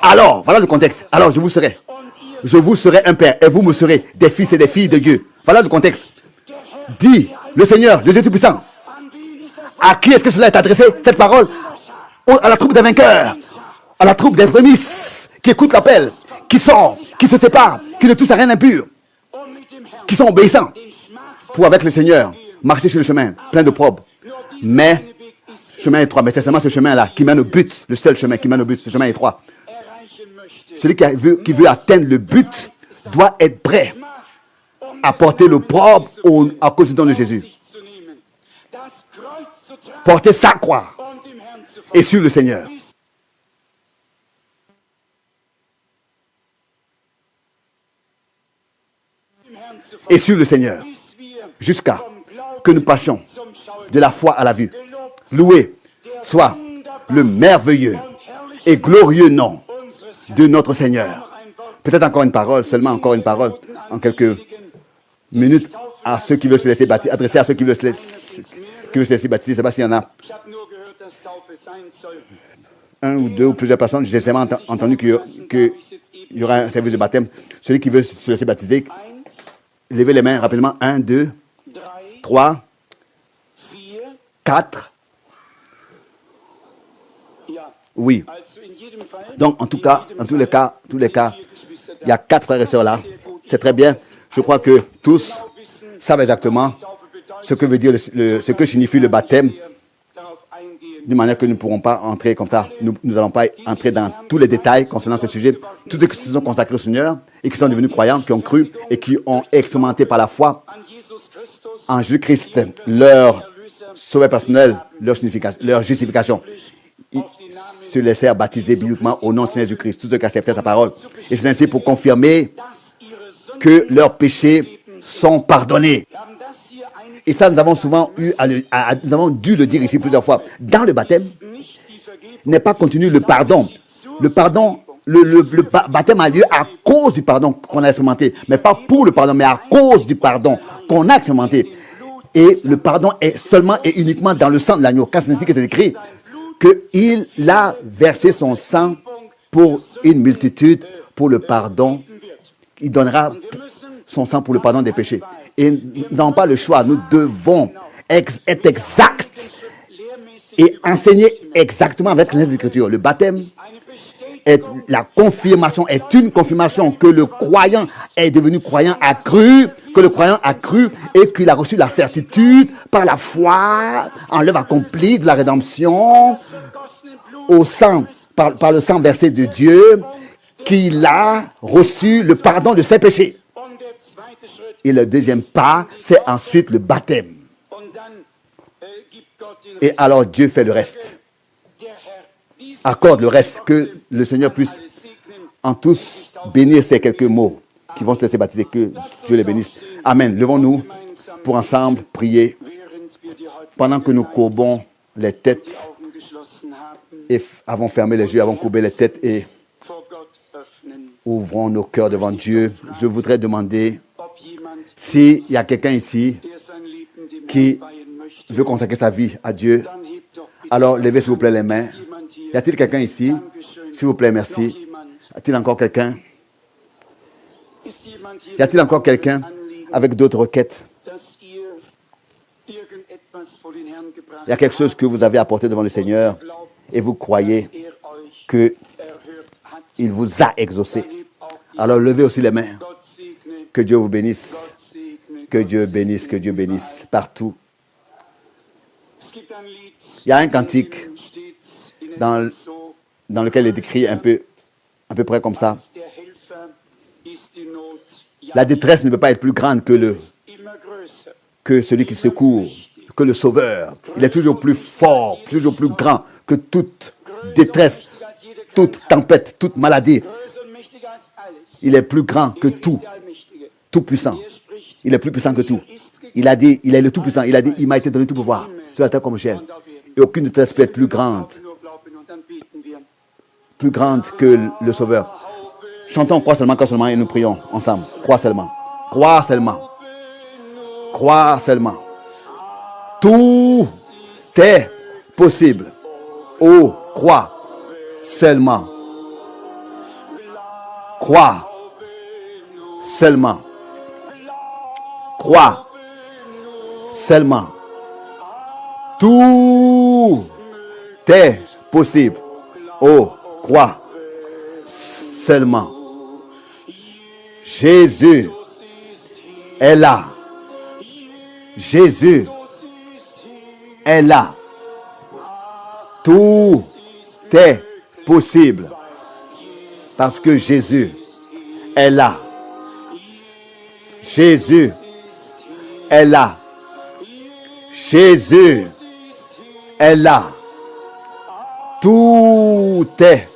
Alors, voilà le contexte. Alors, je vous serai un père, et vous me serez des fils et des filles de Dieu. Voilà le contexte. Dit le Seigneur, le Dieu Tout-Puissant. À qui est-ce que cela est adressé, cette parole? À la troupe des vainqueurs, à la troupe des prémices, qui écoute l'appel, qui sort, qui se sépare, qui ne touche à rien d'impur, qui sont obéissants pour, avec le Seigneur, marcher sur le chemin plein d'opprobre. Mais, chemin étroit, mais c'est seulement ce chemin-là qui mène au but, le seul chemin qui mène au but, ce chemin étroit. Celui qui veut atteindre le but doit être prêt à porter l'opprobre à cause du nom de Jésus. Porter sa croix et suivre le Seigneur. Et suivre le Seigneur jusqu'à que nous passions de la foi à la vue. Loué soit le merveilleux et glorieux nom de notre Seigneur. Peut-être encore une parole, seulement encore une parole, en quelques minutes, à ceux qui veulent se laisser baptiser, adressée à ceux qui veulent se laisser baptiser. Je ne sais pas s'il y en a un ou deux ou plusieurs personnes. J'ai seulement entendu qu'il y aura un service de baptême. Celui qui veut se laisser baptiser, levez les mains rapidement. 1, 2, 3, 4. Oui. Donc, en tous les cas, il y a 4 frères et sœurs là. C'est très bien. Je crois que tous savent exactement ce que veut dire, ce que signifie le baptême, de manière que nous ne pourrons pas entrer comme ça. Nous n'allons pas entrer dans tous les détails concernant ce sujet. Tous ceux qui se sont consacrés au Seigneur et qui sont devenus croyants, qui ont cru et qui ont expérimenté par la foi en Jésus-Christ leur sauveur personnel, leur justification. Ils se laissèrent baptiser bibliquement au nom de Seigneur Jésus-Christ, tous ceux qui acceptaient sa parole. Et c'est ainsi pour confirmer que leurs péchés sont pardonnés. Et ça, nous avons souvent nous avons dû le dire ici plusieurs fois. Dans le baptême, n'est pas contenu le pardon. Le pardon, le baptême a lieu à cause du pardon qu'on a expérimenté. Mais pas pour le pardon, mais à cause du pardon qu'on a expérimenté. Et le pardon est seulement et uniquement dans le sang de l'agneau. Quand c'est ainsi que c'est écrit, qu'il a versé son sang pour une multitude, pour le pardon. Il donnera son sang pour le pardon des péchés. Et nous n'avons pas le choix. Nous devons être exacts et enseigner exactement avec les Écritures. Le baptême est la confirmation, est une confirmation que le croyant est devenu croyant accru, que le croyant a cru et qu'il a reçu la certitude par la foi en l'œuvre accomplie de la rédemption au sang, par le sang versé de Dieu, qu'il a reçu le pardon de ses péchés. Et le deuxième pas, c'est ensuite le baptême. Et alors Dieu fait le reste. Accorde le reste, que le Seigneur puisse en tous bénir ces quelques mots qui vont se laisser baptiser, que Dieu les bénisse. Amen. Levons-nous pour ensemble prier pendant que nous courbons les têtes et avons fermé les yeux, avons courbé les têtes et ouvrons nos cœurs devant Dieu. Je voudrais demander s'il y a quelqu'un ici qui veut consacrer sa vie à Dieu, Alors, levez s'il vous plaît les mains. Y a-t-il quelqu'un ici? S'il vous plaît, merci. Y a-t-il encore quelqu'un? Y a-t-il encore quelqu'un avec d'autres requêtes? Il y a quelque chose que vous avez apporté devant le Seigneur et vous croyez qu'il vous a exaucé. Alors levez aussi les mains. Que Dieu vous bénisse. Que Dieu bénisse, que Dieu bénisse partout. Il y a un cantique dans lequel il est écrit à peu près comme ça. La détresse ne peut pas être plus grande que celui qui secourt, que le Sauveur. Il est toujours plus fort, toujours plus grand que toute détresse, toute tempête, toute maladie. Il est plus grand que tout, tout puissant. Il est plus puissant que tout. Il a dit, il est le tout puissant. Il a dit, il m'a été donné tout pouvoir sur la terre comme au ciel. Et aucune détresse peut être plus grande que le Sauveur. Chantons crois seulement, quand seulement, et nous prions ensemble. Crois seulement. Crois seulement. Crois seulement. Tout est possible. Oh, crois seulement. Crois seulement. Crois seulement. Tout est possible. Oh, crois seulement. Jésus est là. Jésus est là. Tout est possible. Parce que Jésus est là. Jésus est là. Jésus est là. Tout est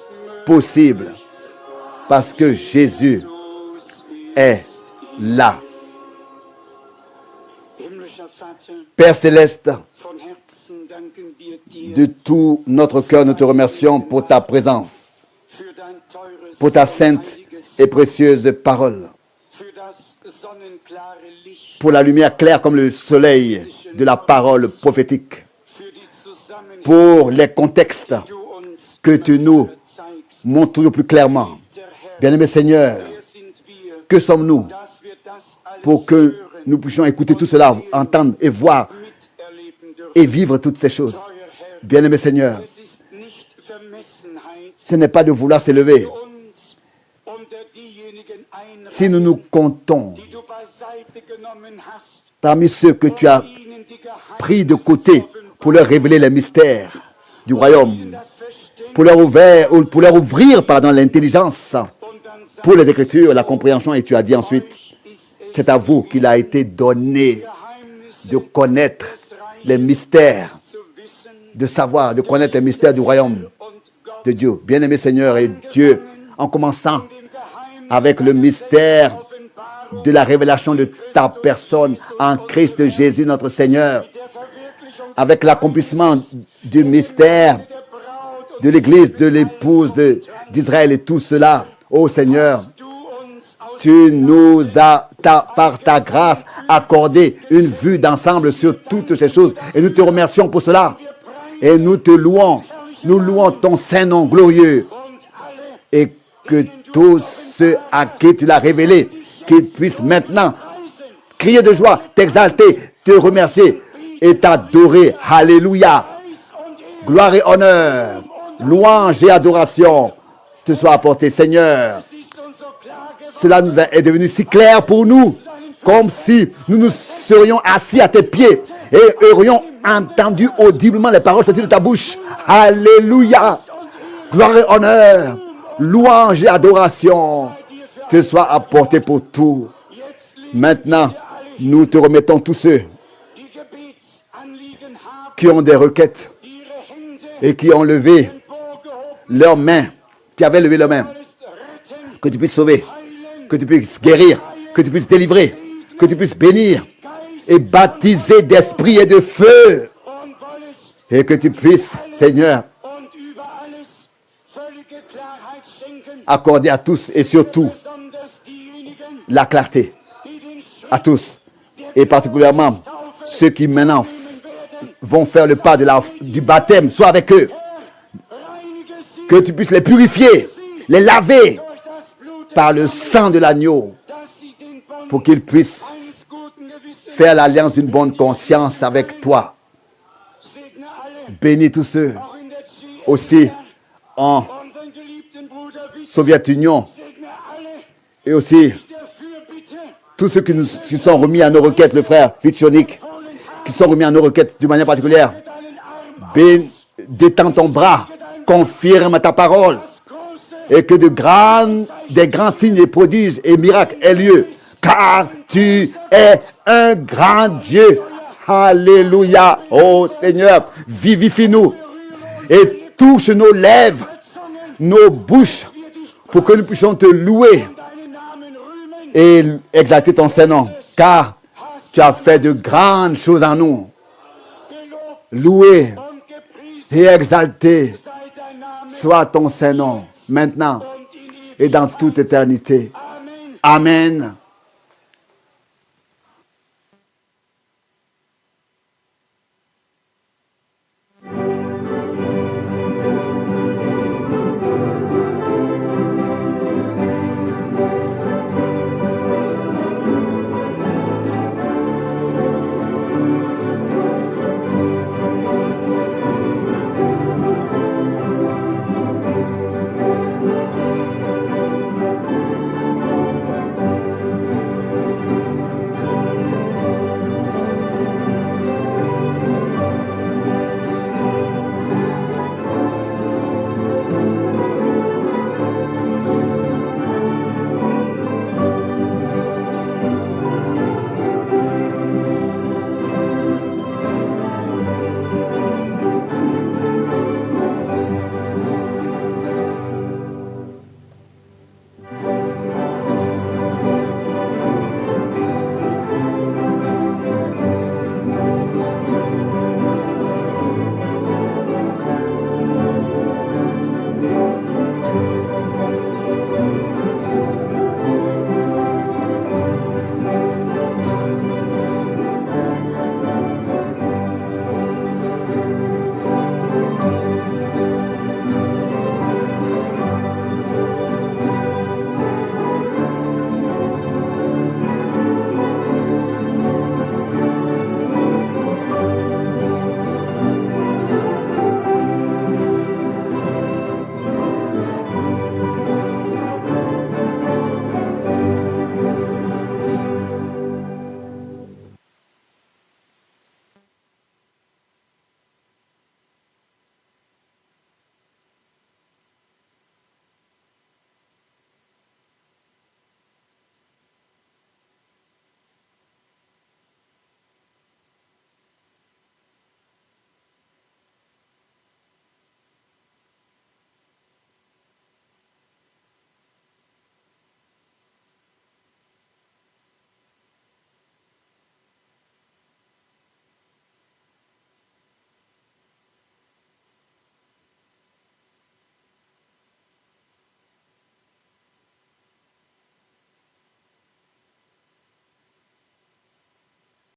possible. Parce que Jésus est là. Père céleste, de tout notre cœur, nous te remercions pour ta présence, pour ta sainte et précieuse parole, pour la lumière claire comme le soleil de la parole prophétique, pour les contextes que tu nous montres toujours plus clairement. Bien-aimé Seigneur, que sommes-nous pour que nous puissions écouter tout cela, entendre et voir et vivre toutes ces choses? Bien-aimé Seigneur, ce n'est pas de vouloir s'élever. Si nous nous comptons parmi ceux que tu as pris de côté pour leur révéler les mystères du royaume, pour leur ouvrir l'intelligence, pour les Écritures, la compréhension, et tu as dit ensuite, c'est à vous qu'il a été donné de connaître les mystères, de savoir, de connaître les mystères du royaume de Dieu. Bien-aimé Seigneur et Dieu, en commençant avec le mystère de la révélation de ta personne en Christ Jésus notre Seigneur, avec l'accomplissement du mystère de l'Église, de l'épouse d'Israël et tout cela. Ô Seigneur, tu nous as, par ta grâce, accordé une vue d'ensemble sur toutes ces choses. Et nous te remercions pour cela. Et nous te louons. Nous louons ton Saint-Nom glorieux. Et que tous ceux à qui tu l'as révélé, qu'ils puissent maintenant crier de joie, t'exalter, te remercier et t'adorer. Alléluia. Gloire et honneur, louange et adoration te soient apportés, Seigneur. Cela nous est devenu si clair pour nous, comme si nous nous serions assis à tes pieds et aurions entendu audiblement les paroles sorties de ta bouche. Alléluia. Gloire et honneur, louange et adoration te soient apportés pour tout. Maintenant, nous te remettons tous ceux qui ont des requêtes et qui ont levé leurs mains, qui avaient levé leurs mains. Que tu puisses sauver, que tu puisses guérir, que tu puisses délivrer, que tu puisses bénir et baptiser d'esprit et de feu. Et que tu puisses, Seigneur, accorder à tous et surtout la clarté à tous. Et particulièrement ceux qui maintenant vont faire le pas du baptême, sois avec eux. Que tu puisses les purifier, les laver par le sang de l'agneau, pour qu'ils puissent faire l'alliance d'une bonne conscience avec toi. Bénis tous ceux aussi en Soviet-Union et aussi tous ceux qui sont remis à nos requêtes, le frère Fichonik, qui sont remis à nos requêtes d'une manière particulière. Détends ton bras, confirme ta parole et que des grands signes et prodiges et miracles aient lieu, car tu es un grand Dieu. Alléluia. Oh Seigneur, vivifie-nous et touche nos lèvres, nos bouches, pour que nous puissions te louer et exalter ton Saint-Nom, car tu as fait de grandes choses en nous. Loué et exalté soit ton Saint-Nom, maintenant et dans toute éternité. Amen.